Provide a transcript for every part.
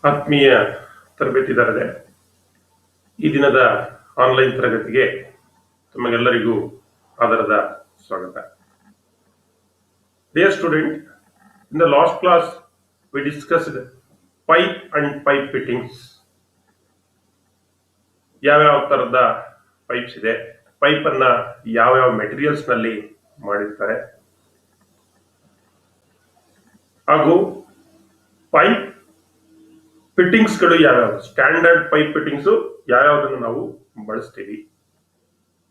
ಆತ್ಮೀಯ ತರಬೇತಿದಾರರೇ, ಈ ದಿನದ ಆನ್ಲೈನ್ ತರಗತಿಗೆ ತಮಗೆಲ್ಲರಿಗೂ ಆದರದ ಸ್ವಾಗತ. Dear student, in the last class we discussed pipe and pipe fittings. ಯಾವ್ಯಾವ ತರದ ಪೈಪ್ಸ್ ಇದೆ, ಪೈಪ್ ಅನ್ನ ಯಾವ್ಯಾವ ಮೆಟೀರಿಯಲ್ಸ್ ನಲ್ಲಿ ಮಾಡಿರ್ತಾರೆ, ಹಾಗೂ ಪೈಪ್ ಫಿಟ್ಟಿಂಗ್ಸ್ ಗಳು ಯಾವ್ಯಾವ, ಸ್ಟ್ಯಾಂಡರ್ಡ್ ಪೈಪ್ ಫಿಟ್ಟಿಂಗ್ಸ್ ಯಾವ್ಯಾವುದನ್ನು ನಾವು ಬಳಸ್ತೀವಿ,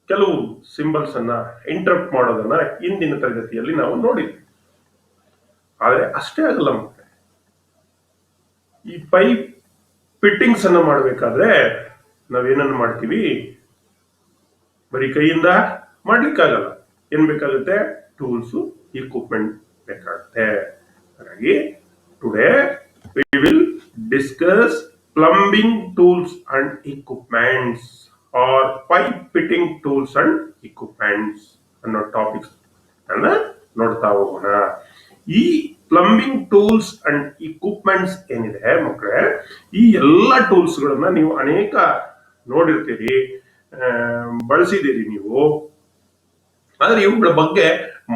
ಕೆಲವು ಸಿಂಬಲ್ಸ್ ಅನ್ನ ಇಂಟರಪ್ಟ್ ಮಾಡೋದನ್ನ ಇಂದಿನ ತರಗತಿಯಲ್ಲಿ ನಾವು ನೋಡಿದ್ವಿ. ಆದ್ರೆ ಅಷ್ಟೇ ಆಗಲ್ಲ ಮಕ್ಕಳೇ, ಈ ಪೈಪ್ ಫಿಟ್ಟಿಂಗ್ಸ್ ಅನ್ನ ಮಾಡಬೇಕಾದ್ರೆ ನಾವೇನನ್ನು ಮಾಡ್ತೀವಿ, ಬರೀ ಕೈಯಿಂದ ಮಾಡ್ಲಿಕ್ಕಾಗಲ್ಲ. ಏನ್ ಬೇಕಾಗುತ್ತೆ? ಟೂಲ್ಸ್, ಇಕ್ವಿಪ್ಮೆಂಟ್ ಬೇಕಾಗುತ್ತೆ. ಹಾಗಾಗಿ today we will discuss plumbing tools and equipments or pipe fitting tools and equipments ಅನ್ನೋ ಟಾಪಿಕ್ಸ್ ಅನ್ನ ನೋಡ್ತಾ ಹೋಗೋಣ. ಈ ಪ್ಲಂಬಿಂಗ್ ಟೂಲ್ಸ್ ಅಂಡ್ ಇಕ್ವಿಪ್ಮೆಂಟ್ಸ್ ಏನಿದೆ ಮಕ್ಕಳೇ, ಈ ಎಲ್ಲ ಟೂಲ್ಸ್ ಗಳನ್ನ ನೀವು ಅನೇಕ ನೋಡಿರ್ತೀರಿ, ಬಳಸಿದ್ದೀರಿ ನೀವು. ಆದ್ರೆ ಇವುಗಳ ಬಗ್ಗೆ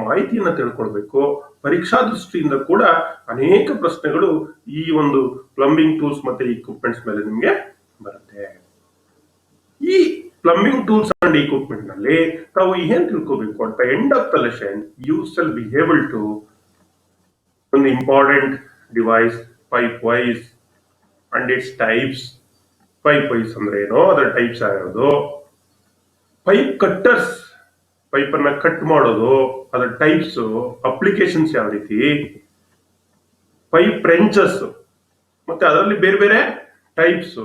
ಮಾಹಿತಿಯನ್ನ ತಿಳ್ಕೊಳ್ಬೇಕು. ಪರೀಕ್ಷಾ ದೃಷ್ಟಿಯಿಂದ ಕೂಡ ಅನೇಕ ಪ್ರಶ್ನೆಗಳು ಈ ಒಂದು ಪ್ಲಂಬಿಂಗ್ ಟೂಲ್ಸ್ ಮತ್ತೆ ಇಕ್ವಿಪ್ಮೆಂಟ್ಸ್ ಮೇಲೆ ನಿಮ್ಗೆ ಬರುತ್ತೆ. ಈ ಪ್ಲಂಬಿಂಗ್ ಟೂಲ್ಸ್ ಅಂಡ್ ಇಕ್ವಿಪ್ಮೆಂಟ್ ನಲ್ಲಿ ತಾವು ಏನ್ ತಿಳ್ಕೋಬೇಕು? At the end of the lesson you shall be able to ಒಂದು important device, pipe vice and its types. Pipe vice ಅಂದ್ರೆ ಏನೋ, ಅದರ ಟೈಪ್ಸ್ ಯಾವ್ದು, ಪೈಪ್ ಕಟ್ಟರ್ಸ್, ಪೈಪ್ ಅನ್ನ ಕಟ್ ಮಾಡೋದು, ಅದರ ಟೈಪ್ಸ್, ಅಪ್ಲಿಕೇಶನ್ಸ್ ಯಾವ ರೀತಿ, ಪೈಪ್ ರೆಂಚಸ್ ಮತ್ತೆ ಅದರಲ್ಲಿ ಬೇರೆ ಬೇರೆ ಟೈಪ್ಸ್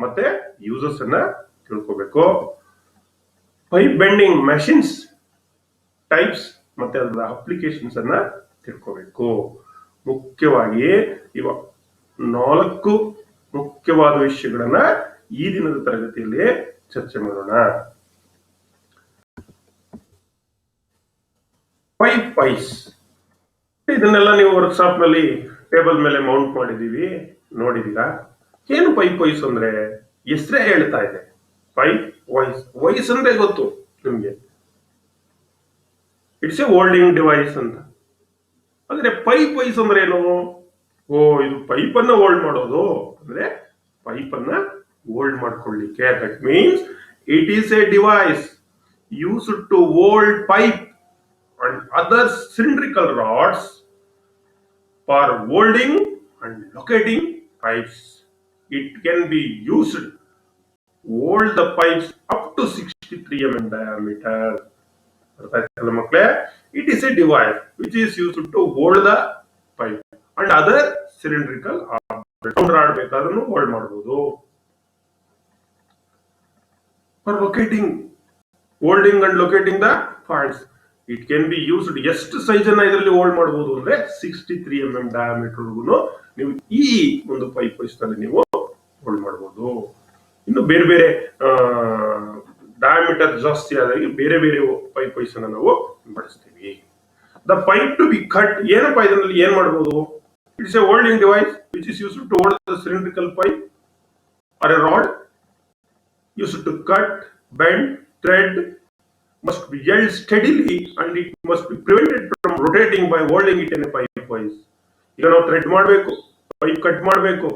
ಮತ್ತೆ ಯೂಸಸ್ ಅನ್ನ ತಿಳ್ಕೋಬೇಕು. ಪೈಪ್ ಬೆಂಡಿಂಗ್ ಮೆಷಿನ್ಸ್ ಟೈಪ್ಸ್ ಮತ್ತೆ ಅದರ ಅಪ್ಲಿಕೇಶನ್ಸ್ ಅನ್ನ ತಿಳ್ಕೋಬೇಕು. ಮುಖ್ಯವಾಗಿ ಇವ 4 ಮುಖ್ಯವಾದ ವಿಷಯಗಳನ್ನ ಈ ದಿನದ ತರಗತಿಯಲ್ಲಿ ಚರ್ಚೆ ಮಾಡೋಣ. ಪೈಪ್ ವೈಸ್ ಇದನ್ನೆಲ್ಲ ನೀವು ವರ್ಕ್ಶಾಪ್ ನಲ್ಲಿ ಟೇಬಲ್ ಮೇಲೆ ಮೌಂಟ್ ಮಾಡಿದೀವಿ, ನೋಡಿದೀರಾ. ಏನು ಪೈಪ್ ವೈಸ್ ಅಂದ್ರೆ? ಹೆಸರೇ ಹೇಳ್ತಾ ಇದೆ, ಪೈಪ್ ವೈಸ್. ವೈಸ್ ಅಂದ್ರೆ ಗೊತ್ತು ನಿಮ್ಗೆ, ಇಟ್ಸ್ ಎ ಹೋಲ್ಡಿಂಗ್ ಡಿವೈಸ್ ಅಂತ. ಅಂದ್ರೆ ಪೈಪ್ ವೈಸ್ ಅಂದ್ರೆ ಏನು? ಓ, ಇದು ಪೈಪ್ ಅನ್ನ ಹೋಲ್ಡ್ ಮಾಡೋದು ಅಂದ್ರೆ ಪೈಪ್ ಅನ್ನ ಹೋಲ್ಡ್ ಮಾಡ್ಕೊಳ್ಳಿಕ್ಕೆ. That means it is a device used to hold pipe and other cylindrical rods for holding and locating pipes. It can be used to hold the pipes up to 63 mm diameter. It is a device which is used to hold the pipe and other cylindrical objects. Rod ಬೇಕಾದ್ರೂ hold ಮಾಡಬಹುದು. For locating, holding and locating the points. It can be used. ಎಷ್ಟು size ಅನ್ನ ಇದರಲ್ಲಿ hold ಮಾಡಬಹುದು ಅಂದ್ರೆ 63 mm diameter ನೀವು ಈ ಒಂದು ಪೈಪ್ ವೈಸ್ ನಲ್ಲಿ ನೀವು ಹೋಲ್ಡ್ ಮಾಡಬಹುದು. ಇನ್ನು ಬೇರೆ ಬೇರೆ ಡಯಾಮೀಟರ್ ಜಾಸ್ತಿ ಆದಾಗ ಬೇರೆ ಬೇರೆ ಪೈಪ್ ವೈಸ್ ಅನ್ನ ನಾವು ಬಳಸ್ತೀವಿ. The pipe to be cut, ಏನಪ್ಪಾ ಇದರಲ್ಲಿ ಏನ್ ಮಾಡಬಹುದು? It's a holding device which is used to hold the cylindrical pipe or a rod used to cut, bend, thread, must be held steadily and it must be prevented from rotating by holding it in a pipe wise. ಈಗ ನಾವು thread ಮಾಡಬೇಕು, pipe cut ಮಾಡಬೇಕು,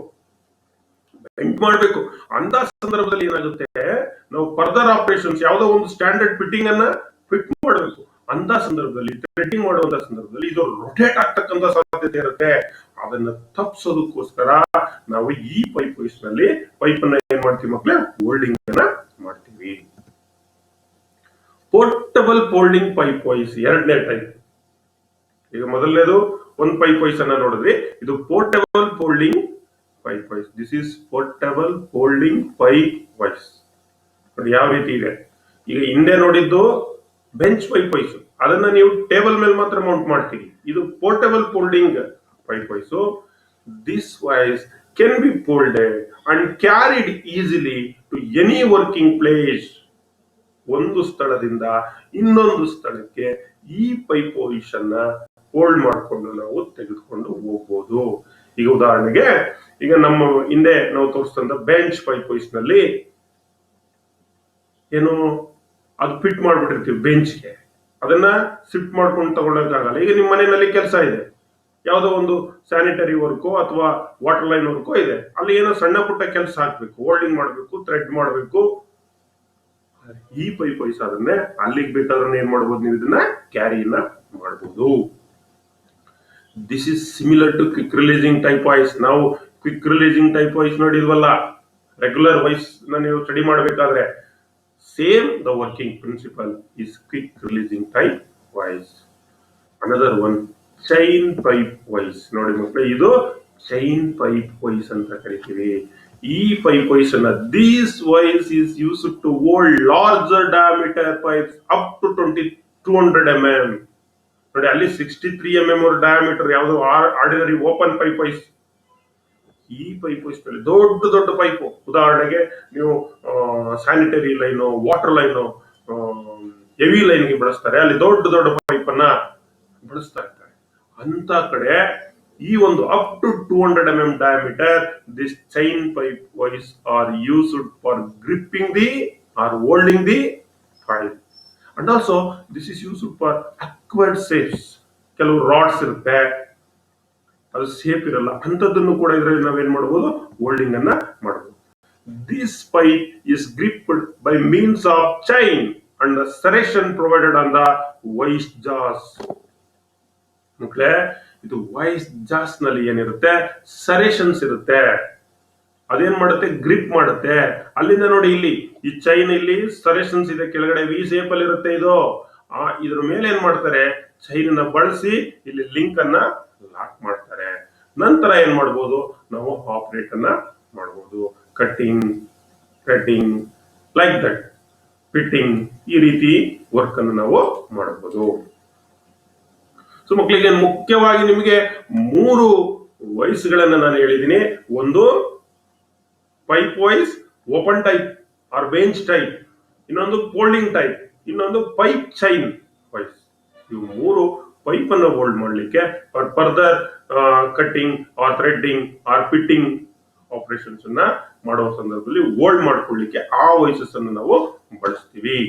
bend ಮಾಡಬೇಕು ಅಂತ ಸಂದರ್ಭದಲ್ಲಿ ಏನಾಗುತ್ತೆ, ನಾವು further operations ಯಾವುದೋ ಒಂದು ಸ್ಟ್ಯಾಂಡರ್ಡ್ ಫಿಟ್ಟಿಂಗ್ ಅನ್ನ ಫಿಟ್ ಮಾಡಬೇಕು. ಅಂತ ಸಂದರ್ಭದಲ್ಲಿ ಥ್ರೆಡ್ಡಿಂಗ್ ಮಾಡುವಂತ ಸಂದರ್ಭದಲ್ಲಿ ಇದು ರೊಟೇಟ್ ಆಗ್ತಕ್ಕಂತ ಸಾಧ್ಯತೆ ಇರುತ್ತೆ. ಅದನ್ನ ತಪ್ಪಿಸೋದಕ್ಕೋಸ್ಕರ ನಾವು ಈ ಪೈಪ್ ವೈಸ್ ನಲ್ಲಿ ಪೈಪ್ ಅನ್ನ ಏನ್ ಮಾಡ್ತೀವಿ ಮಕ್ಕಳೇ? ಹೋಲ್ಡಿಂಗ್ ಅನ್ನ ಮಾಡ್ತೀವಿ. ಪೋರ್ಟಬಲ್ ಫೋಲ್ಡಿಂಗ್ ಪೈಪ್ ವೈಸ್ ಎರಡನೇ ಟೈಪ್. ಈಗ ಮೊದಲನೇದು ಒಂದು ಪೈಪ್ ವೈಸ್ ಅನ್ನ ನೋಡಿದ್ರಿ, ಇದು portable folding pipe vice. This is portable folding pipe wise. ನೋಡಿ ಯಾವ ರೀತಿ ಇದೆ. ಈಗ ಹಿಂದೆ ನೋಡಿದ್ದು ಬೆಂಚ್ ಪೈಪ್ ವೈಸ್, ಅದನ್ನ ನೀವು ಟೇಬಲ್ ಮೇಲೆ ಮಾತ್ರ ಮೌಂಟ್ ಮಾಡ್ತೀರಿ. ಇದು portable folding pipe vice. This vice can be folded and carried easily to any working place. ಒಂದು ಸ್ಥಳದಿಂದ ಇನ್ನೊಂದು ಸ್ಥಳಕ್ಕೆ ಈ ಪೈಪ್ ವೈಸ್ ಅನ್ನ ಹೋಲ್ಡ್ ಮಾಡಿಕೊಂಡು ನಾವು ತೆಗೆದುಕೊಂಡು ಹೋಗ್ಬೋದು. ಈಗ ಉದಾಹರಣೆಗೆ ಈಗ ನಮ್ಮ ಹಿಂದೆ ನಾವು ತೋರಿಸ್ತಂತ ಬೆಂಚ್ ಪೈಪ್ ವೈಸ್ ನಲ್ಲಿ ಏನು ಅದು ಫಿಟ್ ಮಾಡ್ಬಿಟ್ಟಿರ್ತೀವಿ ಬೆಂಚ್ಗೆ, ಅದನ್ನ ಶಿಫ್ಟ್ ಮಾಡ್ಕೊಂಡು ತಗೊಳಕ್ಕಾಗಲ್ಲ. ಈಗ ನಿಮ್ಮ ಮನೆಯಲ್ಲಿ ಕೆಲಸ ಇದೆ, ಯಾವುದೋ ಒಂದು ಸ್ಯಾನಿಟರಿ ವರ್ಕೋ ಅಥವಾ ವಾಟರ್ ಲೈನ್ ವರ್ಕೋ ಇದೆ, ಅಲ್ಲಿ ಏನೋ ಸಣ್ಣ ಪುಟ್ಟ ಕೆಲಸ ಹಾಕ್ಬೇಕು, ಹೋಲ್ಡಿಂಗ್ ಮಾಡಬೇಕು, ಥ್ರೆಡ್ ಮಾಡಬೇಕು. ಈ ಪೈಪ್ ವೈಸ್ ಅದನ್ನೇ ಅಲ್ಲಿಗೆ ಬೇಕಾದ್ರೆ ಏನ್ ಮಾಡ್ಬೋದು, ನೀವು ಇದನ್ನ ಕ್ಯಾರಿನ ಮಾಡಬಹುದು. This is similar to quick releasing type vice. ನಾವು ಕ್ವಿಕ್ ರಿಲೀಸಿಂಗ್ ಟೈಪ್ ವಾಯ್ಸ್ ನೋಡಿದ್ವಲ್ಲ, ರೆಗ್ಯುಲರ್ ವಾಯ್ಸ್ ನೀವು ಸ್ಟಡಿ ಮಾಡಬೇಕಾದ್ರೆ same the working principle is quick releasing type vice. Another one chain pipe vice. ನೋಡಿ ಮಕ್ಕಳೇ, ಇದು ಚೈನ್ ಪೈಪ್ ವಾಯ್ಸ್ ಅಂತ ಕರಿತೀವಿ. ಈ ಪೈಪ್ ವಾಯ್ಸ್ ಅನ್ನ this vice is use to hold larger diameter pipes up to 200 mm. ನೋಡಿ ಅಲ್ಲಿ 63 mm diameter ಯಾವುದು ಆರ್ಡಿನರಿ ಓಪನ್ ಪೈಪ್ ವೈಸ್. ಈ ಪೈಪ್ ವೈಸ್ ನಲ್ಲಿ ದೊಡ್ಡ ದೊಡ್ಡ ಪೈಪ್, ಉದಾಹರಣೆಗೆ ನೀವು sanitary line, water line, heavy ಲೈನ್ಗೆ ಬಳಸ್ತಾರೆ, ಅಲ್ಲಿ ದೊಡ್ಡ ದೊಡ್ಡ ಪೈಪ್ ಅನ್ನ ಬಳಸ್ತಾ ಇರ್ತಾರೆ. ಅಂತ ಕಡೆ ಈ ಒಂದು up to 200 mm diameter this chain pipe vices are used for gripping the or holding the pipe. And also this is used for awkward shapes. ಕೆಲವು ರಾಡ್ಸ್ ಇರುತ್ತೆ, ಅದು ಸೇಫ್ ಇರಲ್ಲ, ಅಂಥದ್ದನ್ನು ಕೂಡ ಇದರಲ್ಲಿ ನಾವೇನ್ ಮಾಡಬಹುದು, ಹೋಲ್ಡಿಂಗ್ ಅನ್ನ ಮಾಡಬಹುದು. This pipe is gripped by means of chain and the serration provided on the vice jaws. ಮಕ್ಕಳೇ, ಇದು ವೈಸ್ ಜಾಸ್ ನಲ್ಲಿ ಏನಿರುತ್ತೆ, ಸೆರೇಷನ್ಸ್ ಇರುತ್ತೆ. ಅದೇನ್ ಮಾಡುತ್ತೆ, ಗ್ರಿಪ್ ಮಾಡುತ್ತೆ. ಅಲ್ಲಿಂದ ನೋಡಿ, ಇಲ್ಲಿ ಈ ಚೈನ್ ಇಲ್ಲಿ ಸೆರೇಷನ್ಸ್ ಇದೆ, ಕೆಳಗಡೆ ವಿ ಸೇಪ್ ಅಲ್ಲಿ ಇರುತ್ತೆ. ಇದು ಇದ್ರ ಮೇಲೆ ಏನ್ ಮಾಡ್ತಾರೆ, ಚೈನ್ ಅನ್ನ ಬಳಸಿ ಇಲ್ಲಿ ಲಿಂಕ್ ಅನ್ನ ಲಾಕ್ ಮಾಡ್ತಾರೆ. ನಂತರ ಏನ್ ಮಾಡಬಹುದು, ನಾವು ಆಪರೇಟ್ ಅನ್ನ ಮಾಡಬಹುದು. Cutting, threading, like that, fitting, ಈ ರೀತಿ ವರ್ಕ್ ಅನ್ನು ನಾವು ಮಾಡಬಹುದು. ಸೊ ಮಕ್ಕಳಿಗೆ ಮುಖ್ಯವಾಗಿ ನಿಮಗೆ 3 ವಯಸ್ಸುಗಳನ್ನ ನಾನು ಹೇಳಿದ್ದೀನಿ. ಒಂದು pipe vice, open type or bench type, ಇನ್ನೊಂದು ಫೋಲ್ಡಿಂಗ್ ಟೈಪ್, ಇನ್ನೊಂದು ಪೈಪ್ ಚೈನ್ ವೈಸ್. ಇವು 3 ಪೈಪ್ ಅನ್ನು ಹೋಲ್ಡ್ ಮಾಡಲಿಕ್ಕೆ further cutting or threading or fitting operations ಅನ್ನ ಮಾಡುವ ಸಂದರ್ಭದಲ್ಲಿ ಹೋಲ್ಡ್ ಮಾಡ್ಕೊಳ್ಳಿಕ್ಕೆ ಆ ವೈಸಸ್ ಅನ್ನು ನಾವು ಬಳಸ್ತೀವಿ.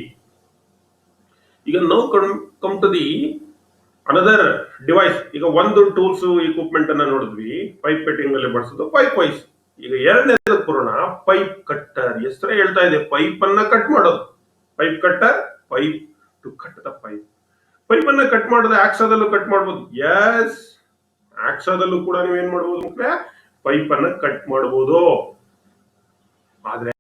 ಈಗ ನಾವು come to the another device. ಈಗ ಒಂದು ಟೂಲ್ಸ್ ಇಕ್ವಿಪ್ಮೆಂಟ್ ಅನ್ನ ನೋಡಿದ್ವಿ, ಪೈಪ್ ಫಿಟ್ಟಿಂಗ್ ಅಲ್ಲಿ ಬಳಸೋದು ಪೈಪ್ ವೈಸ್. ಈಗ ಎರಡನೇದು ಪೂರ್ಣ ಪೈಪ್ ಕಟ್ಟರ್. ಹೆಸರೇ ಹೇಳ್ತಾ ಇದೆ, ಪೈಪ್ ಅನ್ನ ಕಟ್ ಮಾಡೋದು. Pipe cutter, pipe to cut the pipe. Pipe ಅನ್ನ ಕಟ್ ಮಾಡೋದು ಆಕ್ಸಾದಲ್ಲೂ ಕಟ್ ಮಾಡಬಹುದು. ಎಸ್, ಆಕ್ಸಾದಲ್ಲೂ ಕೂಡ ನೀವೇನ್ ಮಾಡಬಹುದು, ಪೈಪ್ ಅನ್ನ ಕಟ್ ಮಾಡಬಹುದು. ಆದ್ರೆ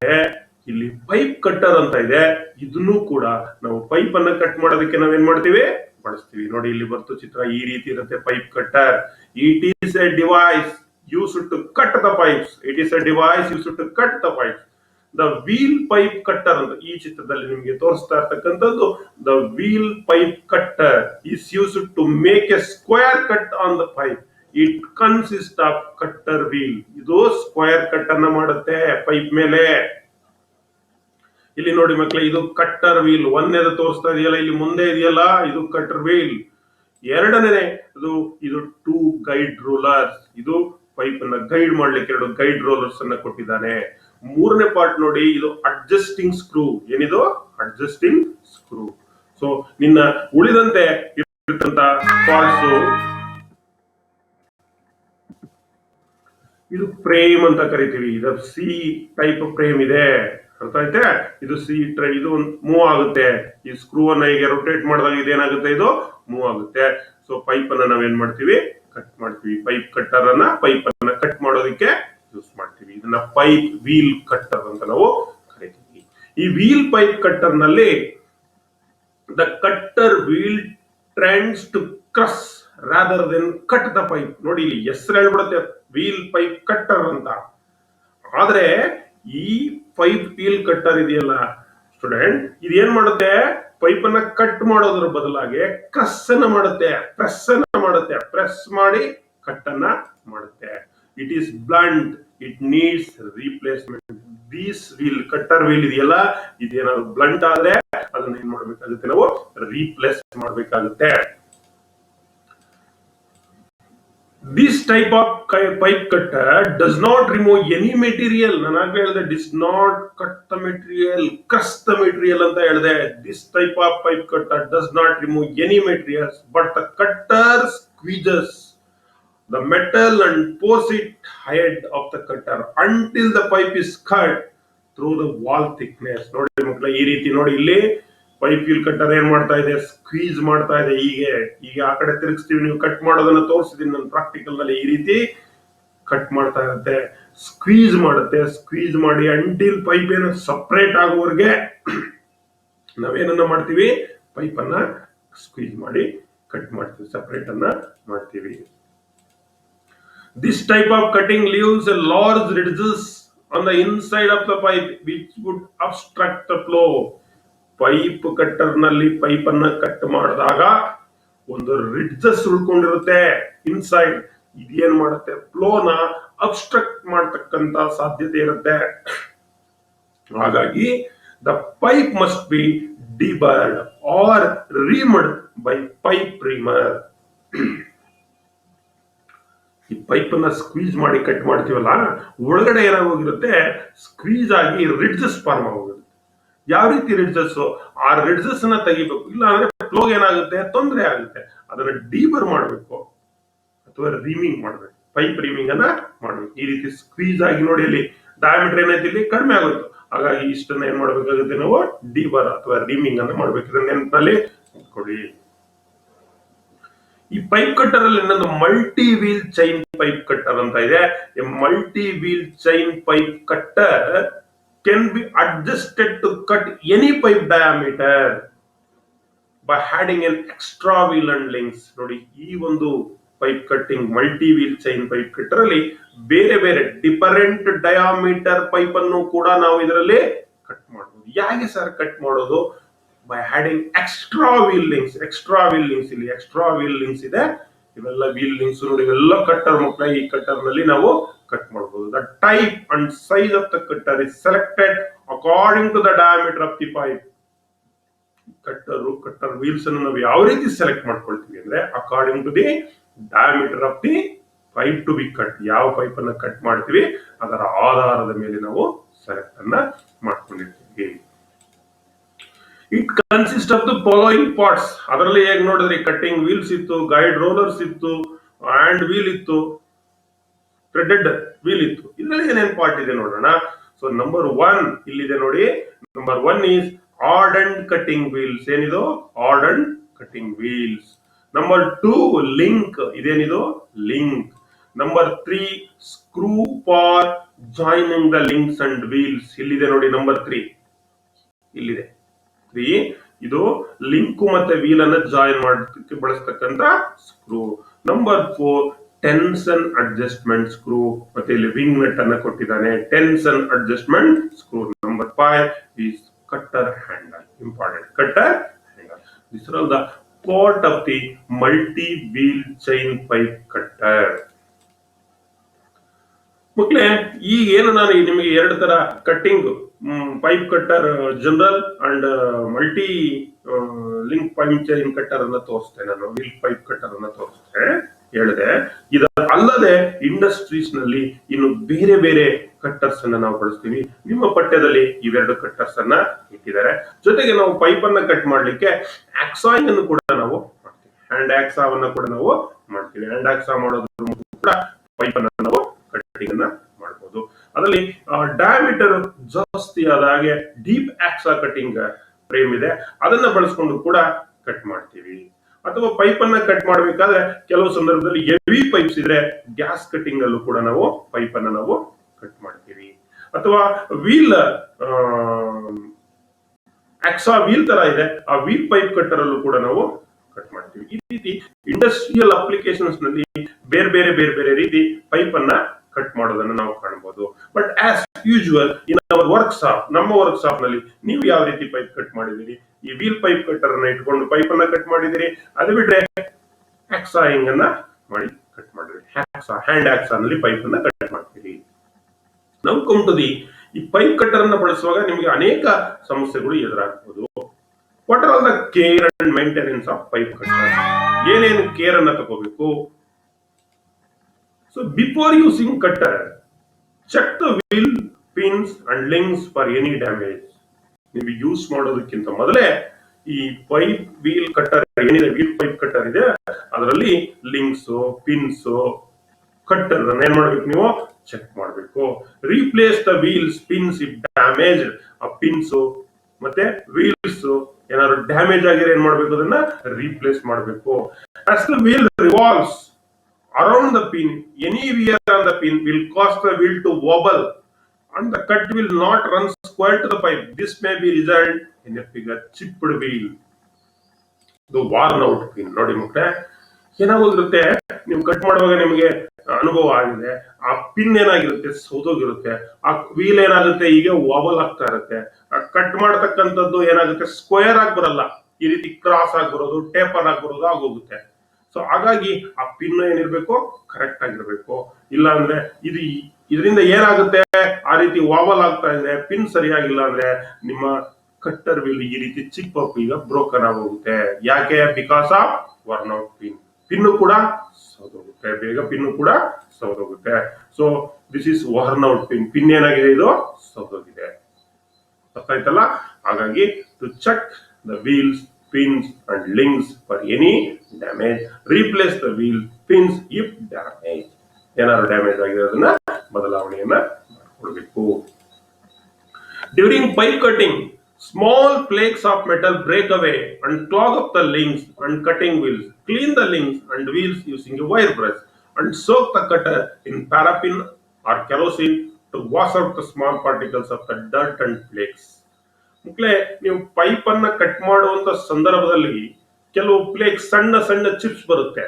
ಇಲ್ಲಿ ಪೈಪ್ ಕಟ್ಟರ್ ಅಂತ ಇದೆ, ಇದನ್ನು ಕೂಡ ನಾವು ಪೈಪ್ ಅನ್ನ ಕಟ್ ಮಾಡೋದಕ್ಕೆ ನಾವೇನ್ ಮಾಡ್ತೀವಿ, ಬಳಸ್ತೀವಿ. ನೋಡಿ ಇಲ್ಲಿ ಬರ್ತು ಚಿತ್ರ, ಈ ರೀತಿ ಇರುತ್ತೆ pipe cutter. It is a device used to cut the pipes. It is a device used to cut the pipes. The wheel pipe cutter ಅಂತ ಈ ಚಿತ್ರದಲ್ಲಿ ನಿಮಗೆ ತೋರಿಸ್ತಾ ಇರ್ತಕ್ಕಂಥದ್ದು, the wheel pipe cutter is used to make a square cut on the pipe. It consists of cutter wheel. ಇದು square cut ಅನ್ನ ಮಾಡುತ್ತೆ pipe ಮೇಲೆ. ಇಲ್ಲಿ ನೋಡಿ ಮಕ್ಕಳೇ, ಇದು ಕಟ್ಟರ್ ವೀಲ್. ಒಂದೇದು ತೋರಿಸ್ತಾ ಇದೆಯಲ್ಲ, ಇಲ್ಲಿ ಮುಂದೆ ಇದೆಯಲ್ಲ, ಇದು ಕಟ್ಟರ್ ವೀಲ್. ಎರಡನೇ ಇದು 2 ಗೈಡ್ ರೋಲರ್ಸ್. ಇದು ಪೈಪ್ ಅನ್ನ ಗೈಡ್ ಮಾಡ್ಲಿಕ್ಕೆ 2 ಗೈಡ್ ರೋಲರ್ಸ್ ಅನ್ನ ಕೊಟ್ಟಿದ್ದಾನೆ. ಮೂರನೇ ಪಾರ್ಟ್ ನೋಡಿ, ಇದು ಅಡ್ಜಸ್ಟಿಂಗ್ ಸ್ಕ್ರೂ. ಏನಿದು, ಅಡ್ಜಸ್ಟಿಂಗ್ ಸ್ಕ್ರೂ. ಸೊ ನಿನ್ನ ಉಳಿದಂತೆ ಇರ್ತಕ್ಕಂತ ಪಾರ್ಟ್ಸ್, ಇದು ಫ್ರೇಮ್ ಅಂತ ಕರಿತೀವಿ. ಇದು ಸಿ ಟೈಪ್ ಫ್ರೇಮ್ ಇದೆ, ಅರ್ಥ ಆಯ್ತೆ? ಇದು ಸಿ ಟ್ರೈ, ಇದು ಮೂವ್ ಆಗುತ್ತೆ. ಈ ಸ್ಕ್ರೂ ಅನ್ನ ಹೀಗೆ ರೊಟೇಟ್ ಮಾಡಿದಾಗ ಇದೇನಾಗುತ್ತೆ, ಇದು ಮೂವ್ ಆಗುತ್ತೆ. ಸೊ ಪೈಪ್ ಅನ್ನ ನಾವೇನ್ ಮಾಡ್ತೀವಿ, ಕಟ್ ಮಾಡ್ತೀವಿ. ಪೈಪ್ ಕಟ್ಟರ್ ಅನ್ನ ಪೈಪ್ ಅನ್ನ ಕಟ್ ಮಾಡೋದಕ್ಕೆ ಯೂಸ್ ಮಾಡ್ತೀವಿ. ಇದನ್ನ ಪೈಪ್ ವೀಲ್ ಕಟ್ಟರ್ ಅಂತ ನಾವು ಕರಿತೀವಿ. ಈ ವೀಲ್ ಪೈಪ್ ಕಟ್ಟರ್ ನಲ್ಲಿ the cutter wheel trends to crush rather than cut the pipe. ನೋಡಿ ಇಲ್ಲಿ ಹೆಸರು ಹೇಳ್ಬಿಡುತ್ತೆ, ವೀಲ್ ಪೈಪ್ ಕಟ್ಟರ್ ಅಂತ. ಆದ್ರೆ ಈ ಪೈಪ್ ವೀಲ್ ಕಟ್ಟರ್ ಇದೆಯಲ್ಲ ಸ್ಟೂಡೆಂಟ್, ಇದೇನ್ ಮಾಡುತ್ತೆ, ಪೈಪ್ ಅನ್ನ ಕಟ್ ಮಾಡೋದ್ರ ಬದಲಾಗಿ ಕ್ರಸ್ ಅನ್ನ ಮಾಡುತ್ತೆ, ಪ್ರೆಸ್ ಅನ್ನ ಮಾಡುತ್ತೆ. ಪ್ರೆಸ್ ಮಾಡಿ ಕಟ್ ಅನ್ನ ಮಾಡುತ್ತೆ. It is blunt, it needs replacement. These wheel, cutter wheel ಇದೆಯಲ್ಲ, ಇದೇನಾದ್ರು ಬ್ಲಂಟ್ ಆದ್ರೆ ಅದನ್ನ ಏನ್ ಮಾಡ್ಬೇಕಾಗುತ್ತೆ, ನಾವು ರೀಪ್ಲೇಸ್ ಮಾಡ್ಬೇಕಾಗುತ್ತೆ. This type of pipe cutter does not remove any material. ನಾನು ಆಗ್ಲೇ ಹೇಳಿದೆ does not cut the material, crush the material ಅಂತ ಹೇಳಿದೆ. This type of pipe cutter does not remove any materials, but the cutter squeezes the metal and pours it ahead of the cutter until the pipe is cut through the wall thickness. ನೋಡಿ ಮಕ್ಕಳ, ಈ ರೀತಿ ನೋಡಿ, ಇಲ್ಲಿ pipe wheel cutter ಏನ್ ಮಾಡ್ತಾ ಇದೆ, squeeze ಮಾಡ್ತಾ ಇದೆ. ಈಗ ಆ ಕಡೆ ತಿರುಗಿಸ್ತೀವಿ, ನೀವು ಕಟ್ ಮಾಡೋದನ್ನ ತೋರಿಸಿದೀನಿ ನಾನು ಪ್ರಾಕ್ಟಿಕಲ್ ನಲ್ಲಿ. ಈ ರೀತಿ ಕಟ್ ಮಾಡ್ತಾ ಇರುತ್ತೆ, ಸ್ಕ್ವೀಸ್ ಮಾಡುತ್ತೆ. ಸ್ಕ್ವೀಸ್ ಮಾಡಿ ಅಂಟಿಲ್ ಪೈಪ್ ಏನು ಸಪರೇಟ್ ಆಗುವವರೆಗೆ ನಾವೇನನ್ನ ಮಾಡ್ತೀವಿ, ಪೈಪ್ ಅನ್ನ ಸ್ಕ್ವೀಸ್ ಮಾಡಿ ಕಟ್ ಮಾಡ್ತೀವಿ, ಸಪರೇಟ್ ಅನ್ನ ಮಾಡ್ತೀವಿ. This type of cutting leaves a large ridges on the inside of the pipe which would obstruct the flow. Pipe cutter ನಲ್ಲಿ ಪೈಪ್ ಅನ್ನ ಕಟ್ ಮಾಡಿದಾಗ ಒಂದು ರಿಡ್ಜಸ್ ಉಳ್ಕೊಂಡಿರುತ್ತೆ ಇನ್ಸೈಡ್. ಇದೇನ್ ಮಾಡುತ್ತೆ, ಫ್ಲೋನ ಅಬ್ಸ್ಟ್ರಕ್ಟ್ ಮಾಡತಕ್ಕಂತ ಸಾಧ್ಯತೆ ಇರುತ್ತೆ. ಹಾಗಾಗಿ the pipe must be deburred or reamed by pipe reamer. ಈ ಪೈಪ್ ಅನ್ನ ಸ್ಕ್ವೀಸ್ ಮಾಡಿ ಕಟ್ ಮಾಡ್ತೀವಲ್ಲ, ಒಳಗಡೆ ಏನಾಗೋಗಿರುತ್ತೆ, ಸ್ಕ್ವೀಸ್ ಆಗಿ ರಿಡ್ಜಸ್ ಫಾರ್ಮ್ ಆಗೋಗುತ್ತೆ. ಯಾವ ರೀತಿ ರಿಡ್ಜಸ್, ಆ ರಿಡ್ಜಸ್ ಅನ್ನ ತೆಗಿಬೇಕು, ಇಲ್ಲ ಅಂದ್ರೆ ಫ್ಲೋ ಏನಾಗುತ್ತೆ, ತೊಂದರೆ ಆಗುತ್ತೆ. ಅದನ್ನ ಡೀಬರ್ ಮಾಡಬೇಕು ಅಥವಾ ರೀಮಿಂಗ್ ಮಾಡಬೇಕು, ಪೈಪ್ ರೀಮಿಂಗ್ ಅನ್ನ ಮಾಡಬೇಕು. ಈ ರೀತಿ ಸ್ಕ್ವೀಸ್ ಆಗಿ ನೋಡಿ, ಇಲ್ಲಿ ಡಯಾಮೀಟರ್ ಏನೈತಿ, ಇಲ್ಲಿ ಕಡಿಮೆ ಆಗುತ್ತೆ. ಹಾಗಾಗಿ ಇಷ್ಟನ್ನ ಏನ್ ಮಾಡ್ಬೇಕಾಗುತ್ತೆ, ನಾವು ಡೀಬರ್ ಅಥವಾ ರೀಮಿಂಗ್ ಅನ್ನ ಮಾಡ್ಬೇಕು. ಇದನ್ನ ನೆನಪಿನಲ್ಲಿ ಕೊಡಿ. ಈ ಪೈಪ್ ಕಟ್ಟರ್ ಅಲ್ಲಿ ಇನ್ನೊಂದು multi wheel chain pipe cutter ಅಂತ ಇದೆ. Multi wheel chain pipe cutter can be adjusted to cut any pipe diameter by adding an extra wheel and links. ನೋಡಿ, ಈ ಒಂದು pipe cutting multi wheel chain pipe cutter ಅಲ್ಲಿ ಬೇರೆ ಬೇರೆ different diameter pipe ಅನ್ನು ಕೂಡ ನಾವು ಇದರಲ್ಲಿ ಕಟ್ ಮಾಡಬಹುದು. ಹೇಗೆ ಸರ್ ಕಟ್ ಮಾಡೋದು? by adding extra wheel links. ಇಲ್ಲಿ ಎಕ್ಸ್ಟ್ರಾ ವೀಲ್ ಲಿಂಕ್ಸ್ ಇದೆ. ಇವೆಲ್ಲ ವೀಲ್ ಲಿಂಕ್ಸ್ ನೋಡಿ, ಇವೆಲ್ಲ ಕಟ್ಟರ್ ಮಕ್ಕಳ. ಈ ಕಟ್ಟರ್ ನಲ್ಲಿ ನಾವು ಕಟ್ ಮಾಡಬಹುದು. The type and size of the cutter is selected according to the diameter of the pipe. Cutter wheels ಅನ್ನು ನಾವು ಯಾವ ರೀತಿ ಸೆಲೆಕ್ಟ್ ಮಾಡ್ಕೊಳ್ತೀವಿ ಅಂದ್ರೆ, according to the diameter of the pipe to be cut. ಯಾವ ಪೈಪ್ ಅನ್ನ cut ಮಾಡ್ತೀವಿ ಅದರ ಆಧಾರದ ಮೇಲೆ ನಾವು ಸೆಲೆಕ್ಟ್ ಅನ್ನ ಮಾಡ್ಕೊಂಡಿರ್ತೀವಿ. It consist of the following parts. ಅದರಲ್ಲಿ ಹೇಗೆ ನೋಡಿದ್ರಿ, ಕಟ್ಟಿಂಗ್ ವೀಲ್ಸ್ ಇತ್ತು, ಗೈಡ್ ರೋಲರ್ಸ್ ಇತ್ತು, ಹ್ಯಾಂಡ್ ವೀಲ್ ಇತ್ತು, ಥ್ರೆಡೆಡ್ ವೀಲ್ ಇತ್ತು. ಇದರಲ್ಲಿ ಏನೇನ್ ಪಾರ್ಟ್ ಇದೆ ನೋಡೋಣ. ಸೊ ನಂಬರ್ 1 ಇಲ್ಲಿದೆ ನೋಡಿ. Number 1 is hardened cutting wheels. ಏನಿದು? Hardened cutting wheels. Number 2 link. ಇದೇನಿದು? Link. Number 3 screw for joining the links and wheels. ಇಲ್ಲಿದೆ ನೋಡಿ ನಂಬರ್ 3 ಇಲ್ಲಿದೆ. ಇದು ಲಿಂಕ್ ಮತ್ತೆ ವೀಲ್ ಅನ್ನ ಜಾಯಿನ್ ಮಾಡೋದಕ್ಕೆ ಬಳಸ್ತಕ್ಕಂತ screw. Number 4 tension adjustment screw. ಮತ್ತೆ ಇಲ್ಲಿ ವಿಂಗ್ ನಟ್ ಅನ್ನ ಕೊಟ್ಟಿದ್ದಾನೆ, tension adjustment screw. Number 5 is cutter handle. Important, cutter handle. These are all the part of the multi-wheel chain pipe cutter. ಮಕ್ಕಳೇ, ಈಗ ಏನು ನಾನು ನಿಮಗೆ ಎರಡು ತರ cutting pipe cutter, general and multi link pipe chain cutter ಅನ್ನ ತೋರಿಸ್ತೇನೆ. ನಾನು ವೀಲ್ ಪೈಪ್ ಕಟ್ಟರ್ ಅನ್ನ ತೋರಿಸ್ತೇನೆ ಹೇಳಿದೆ. ಇದ ಅಲ್ಲದೆ ಇಂಡಸ್ಟ್ರೀಸ್ ನಲ್ಲಿ ಇನ್ನು ಬೇರೆ ಬೇರೆ ಕಟ್ಟರ್ಸ್ ಅನ್ನ ನಾವು ಬಳಸ್ತೀವಿ. ನಿಮ್ಮ ಪಠ್ಯದಲ್ಲಿ ಇವೆರಡು ಕಟ್ಟರ್ಸ್ ಅನ್ನ ಇಟ್ಟಿದ್ದಾರೆ. ಜೊತೆಗೆ ನಾವು ಪೈಪ್ ಅನ್ನ ಕಟ್ ಮಾಡ್ಲಿಕ್ಕೆ ಆಕ್ಸಾಯಿಂಗ್ ಅನ್ನು ಕೂಡ ನಾವು ಮಾಡ್ತೀವಿ. ಹ್ಯಾಂಡ್ ಆಕ್ಸಾವನ್ನ ಕೂಡ ನಾವು ಮಾಡ್ತೀವಿ. ಹ್ಯಾಂಡ್ ಆಕ್ಸಾ ಮಾಡೋದ್ರ ಕೂಡ ಪೈಪ್ ಅನ್ನ ನಾವು ಕಟ್ಟಿಂಗ್ ಅನ್ನ ಮಾಡಬಹುದು. ಅದರಲ್ಲಿ ಡಯಾಮೀಟರ್ ಜಾಸ್ತಿ ಆದ ಹಾಗೆ ಡೀಪ್ ಆಕ್ಸಾ ಕಟಿಂಗ್ ಫ್ರೇಮ್ ಇದೆ, ಅದನ್ನ ಬಳಸ್ಕೊಂಡು ಕೂಡ ಕಟ್ ಮಾಡ್ತೀವಿ. ಅಥವಾ ಪೈಪ್ ಅನ್ನ ಕಟ್ ಮಾಡಬೇಕಾದ್ರೆ ಕೆಲವು ಸಂದರ್ಭದಲ್ಲಿ ಹೆವಿ ಪೈಪ್ಸ್ ಇದ್ರೆ ಗ್ಯಾಸ್ ಕಟಿಂಗ್ ಅಲ್ಲೂ ಕೂಡ ನಾವು ಪೈಪ್ ಅನ್ನ ನಾವು ಕಟ್ ಮಾಡ್ತೀವಿ. ಅಥವಾ ವೀಲ್ ಆಕ್ಸಾ ವೀಲ್ ತರ ಇದೆ, ಆ ವೀಲ್ ಪೈಪ್ ಕಟ್ಟರ್ ಅಲ್ಲೂ ಕೂಡ ನಾವು ಕಟ್ ಮಾಡ್ತೀವಿ. ಈ ರೀತಿ ಇಂಡಸ್ಟ್ರಿಯಲ್ ಅಪ್ಲಿಕೇಶನ್ಸ್ ನಲ್ಲಿ ಬೇರೆ ಬೇರೆ ಬೇರೆ ಬೇರೆ ರೀತಿ ಪೈಪ್ ಅನ್ನ ಕಟ್ ಮಾಡೋದನ್ನ ನಾವು ಕಾಣಬಹುದು. But as usual in our workshop, ನಮ್ಮ ವರ್ಕ್ಶಾಪ್ ನಲ್ಲಿ ನೀವು ಯಾವ ರೀತಿ ಪೈಪ್ ಕಟ್ ಮಾಡಿದಿರಿ? ಈ ವೀಲ್ ಪೈಪ್ ಕಟ್ಟರ್ ಅನ್ನ ಇಟ್ಕೊಂಡು ಪೈಪ್ ಅನ್ನ ಕಟ್ ಮಾಡಿದಿರಿ. ಅದು ಬಿಟ್ರೆ ಆಕ್ಸಾಯಿಂಗ್ ಅನ್ನ ಮಾಡಿ ಕಟ್ ಮಾಡಿದ್ರಿ. ಹ್ಯಾಂಡ್ ಆಕ್ಸಾ ನಲ್ಲಿ ಪೈಪ್ ಅನ್ನ ಕಟ್ ಮಾಡ್ತೀರಿ. ನಾವು ಕಮ್ ಟು ದಿ ಈ ಪೈಪ್ ಕಟ್ಟರ್ ಅನ್ನ ಬಳಸುವಾಗ ನಿಮಗೆ ಅನೇಕ ಸಮಸ್ಯೆಗಳು ಎದುರಾಗಬಹುದು. What are all the care and maintenance of pipe cutter? ಏನೇನು ಕೇರ್ ಅನ್ನ ತಗೋಬೇಕು? So before using cutter, check the wheel, pins and links for any damage. ನೀವು ಯೂಸ್ ಮಾಡೋದಕ್ಕಿಂತ ಮೊದಲೇ ಈ ಪೈಪ್ ವೀಲ್ ಕಟ್ಟರ್ ಏನಿದೆ, ವೀಲ್ ಪೈಪ್ ಕಟ್ಟರ್ ಇದೆ, ಅದರಲ್ಲಿ ಲಿಂಕ್ಸ್, ಪಿನ್ಸ್, ಕಟ್ಟರ್ ಏನ್ ಮಾಡ್ಬೇಕು, ನೀವು ಚೆಕ್ ಮಾಡಬೇಕು. Replace the wheels, pins if damage. ಆ ಪಿನ್ಸ್ ಮತ್ತೆ ವೀಲ್ಸ್ ಏನಾದ್ರು ಡ್ಯಾಮೇಜ್ ಆಗಿರೋ ಏನ್ ಮಾಡ್ಬೇಕು, ಅದನ್ನ ರೀಪ್ಲೇಸ್ ಮಾಡಬೇಕು. As the wheel revolves around the pin, any wear on the pin will cause the wheel to wobble and the cut will not run square to the pipe. This may be result in a figure chipped wheel. The worn out pin. ನೋಡಿ ಮಕ್ಕಳೇ, ಏನಾಗೋಗಿರುತ್ತೆ, ನೀವು cut ಮಾಡುವಾಗ ನಿಮಗೆ ಅನುಭವ ಆಗಿದೆ, ಆ pin ಏನಾಗಿರುತ್ತೆ, ಸೌದೋಗಿರುತ್ತೆ, ಆ ವೀಲ್ ಏನಾಗುತ್ತೆ, ಈಗ ವಾಬಲ್ ಆಗ್ತಾ ಇರುತ್ತೆ. ಆ ಕಟ್ ಮಾಡತಕ್ಕಂಥದ್ದು ಏನಾಗುತ್ತೆ, ಸ್ಕ್ವೇರ್ ಆಗಿ ಬರಲ್ಲ, ಈ ರೀತಿ ಕ್ರಾಸ್ ಆಗಿ ಬರೋದು, ಟೇಪರ್ ಆಗಿ ಬರೋದು ಆಗೋಗುತ್ತೆ. ಸೊ ಹಾಗಾಗಿ ಆ ಪಿನ್ ಏನಿರ್ಬೇಕು, ಕರೆಕ್ಟ್ ಆಗಿರ್ಬೇಕು. ಇಲ್ಲ ಅಂದ್ರೆ ಇದರಿಂದ ಏನಾಗುತ್ತೆ, ಆ ರೀತಿ ವಾವಲ್ ಆಗ್ತಾ ಇದೆ, ಪಿನ್ ಸರಿಯಾಗಿಲ್ಲ ಅಂದ್ರೆ ನಿಮ್ಮ ಕಟ್ಟರ್ ವೀಲ್ ಈ ರೀತಿ ಚಿಪ್ ಅಪ್ ಈಗ ಬ್ರೋಕನ್ ಆಗೋಗುತ್ತೆ. ಯಾಕೆ? Because of worn out pin. Pin ಕೂಡ ಸೌದೋಗುತ್ತೆ, ಬೇಗ ಪಿನ್ನು ಕೂಡ ಸೌದೋಗುತ್ತೆ. So this is worn out pin. Pin ಏನಾಗಿದೆ, ಇದು ಸೌದೋಗಿದೆ. ಗೊತ್ತಾಯ್ತಲ್ಲ? ಹಾಗಾಗಿ to check the wheels, pins and links for any damage, replace the wheel, pins if damage. ಏನಾದ್ರು ಡ್ಯಾಮೇಜ್ ಆಗಿದೆ ಅದನ್ನ ಬದಲಾವಣೆಯನ್ನ ಮಾಡಿಕೊಳ್ಬೇಕು. During pipe cutting, small flakes of metal break away and clog up the links and cutting wheels. Clean the links and wheels using a wire brush and soak the cutter in paraffin or kerosene to wash out the small particles of the dirt and flakes. ಮಕ್ಕಳೇ, ನೀವು pipe ಅನ್ನ cut ಮಾಡುವಂತ ಸಂದರ್ಭದಲ್ಲಿ ಕೆಲವು flake, ಸಣ್ಣ ಸಣ್ಣ chips ಬರುತ್ತೆ.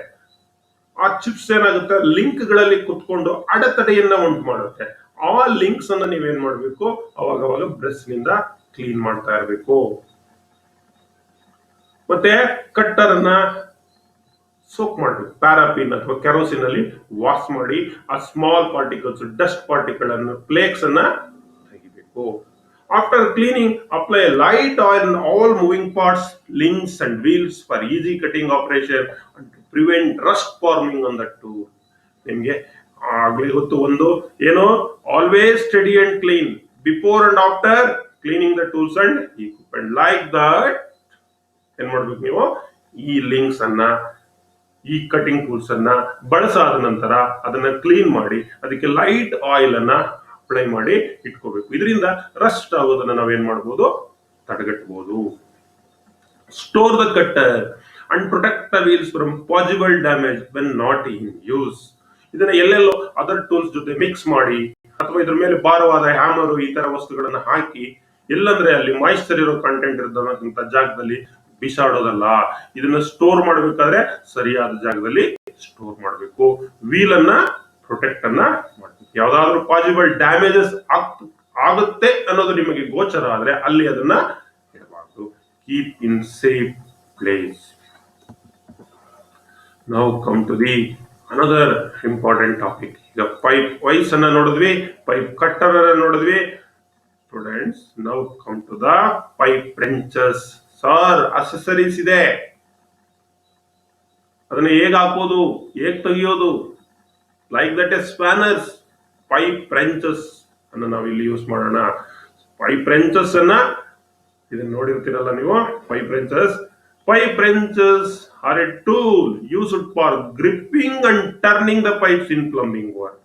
ಆ ಚಿಪ್ಸ್ ಏನಾಗುತ್ತೆ, ಲಿಂಕ್ ಗಳಲ್ಲಿ ಕುತ್ಕೊಂಡು ಅಡೆತಡೆಯನ್ನ ಉಂಟು ಮಾಡುತ್ತೆ. ಆ ಲಿಂಕ್ಸ್ ಅನ್ನ ನೀವೇನ್ ಮಾಡ್ಬೇಕು, ಅವಾಗವಾಗ ಬ್ರಷ್ ನಿಂದ ಕ್ಲೀನ್ ಮಾಡ್ತಾ ಇರಬೇಕು. ಮತ್ತೆ ಕಟ್ಟರ್ ಅನ್ನ ಸೋಕ್ ಮಾಡಬೇಕು, ಪ್ಯಾರಾಫಿನ್ ಅಥವಾ ಕೆರೋಸಿನ್ ಅಲ್ಲಿ ವಾಶ್ ಮಾಡಿ ಆ ಸ್ಮಾಲ್ ಪಾರ್ಟಿಕಲ್ಸ್, ಡಸ್ಟ್ ಪಾರ್ಟಿಕಲ್ ಅನ್ನು, ಫ್ಲೇಕ್ಸ್ ಅನ್ನ ತೆಗಿಬೇಕು. After cleaning, apply light oil on all moving parts, links and wheels for easy cutting operation and to prevent rust forming on the tool. ನಿಮ್ಗೆ ಆಗ್ಲಿ ಗೊತ್ತು ಒಂದು ಏನು, always study and clean before and after cleaning the tools and equipment. Like that ಏನ್ ಮಾಡ್ಬೇಕು, ನೀವು ಈ links ಅನ್ನ, ಈ ಕಟಿಂಗ್ ಟೂಲ್ಸ್ ಅನ್ನ ಬಳಸಾದ ನಂತರ ಅದನ್ನ ಕ್ಲೀನ್ ಮಾಡಿ ಅದಕ್ಕೆ ಲೈಟ್ ಆಯಿಲ್ ಅನ್ನ ಅಪ್ಲೈ ಮಾಡಿ ಇಟ್ಕೋಬೇಕು. ಇದರಿಂದ ರಸ್ಟ್ ಆಗೋದನ್ನ ನಾವೇನ್ ಮಾಡಬಹುದು, ತಡೆಗಟ್ಟಬಹುದು. Store the cutter and protect the wheels from possible damage when not in use. ಇದನ್ನ ಎಲ್ಲೆಲ್ಲೋ ಅದರ್ ಟೂಲ್ಸ್ ಜೊತೆ ಮಿಕ್ಸ್ ಮಾಡಿ ಅಥವಾ ಇದ್ರ ಮೇಲೆ ಭಾರವಾದ ಹ್ಯಾಮರು ಈ ತರ ವಸ್ತುಗಳನ್ನ ಹಾಕಿ, ಎಲ್ಲಂದ್ರೆ ಅಲ್ಲಿ ಮಾಯಿಶ್ಚರ್ ಇರೋ ಕಂಟೆಂಟ್ ಇರೋದಂತ ಜಾಗದಲ್ಲಿ ಬಿಸಾಡೋದಲ್ಲ. ಇದನ್ನ ಸ್ಟೋರ್ ಮಾಡಬೇಕಾದ್ರೆ ಸರಿಯಾದ ಜಾಗದಲ್ಲಿ ಸ್ಟೋರ್ ಮಾಡಬೇಕು. ವೀಲ್ ಅನ್ನ ಪ್ರೊಟೆಕ್ಟ್ ಅನ್ನ ಮಾಡಬೇಕು. ಯಾವ್ದಾದ್ರು ಪಾಸಿಬಲ್ ಡ್ಯಾಮೇಜಸ್ ಆಗುತ್ತೆ ಅನ್ನೋದು ನಿಮಗೆ ಗೋಚರ ಆದ್ರೆ ಅಲ್ಲಿ ಅದನ್ನ ಇಡಬಾರ್ದು. Keep in safe place. Now come to the another important topic. ಈಗ ಪೈಪ್ ವೈಸ್ ಅನ್ನ ನೋಡಿದ್ವಿ, ಪೈಪ್ ಕಟ್ಟರ್ ಅನ್ನ ನೋಡಿದ್ವಿ. Students, now come to the pipe wrenches. Sir, accessories ಇದೆ, ಅದನ್ನ ಹೇಗ್ ಹಾಕೋದು, ಹೇಗ್ ತೆಗಿಯೋದು, like that a spanners. Pipe wrenches ಅನ್ನ ನಾವು ಇಲ್ಲಿ ಯೂಸ್ ಮಾಡೋಣ. ಪೈಪ್ ರೆಂಚಸ್ ಅನ್ನ ಇದನ್ನ ನೋಡಿರ್ತೀರಲ್ಲ ನೀವು. Pipe wrenches are a tool used for gripping and turning the pipes in plumbing work.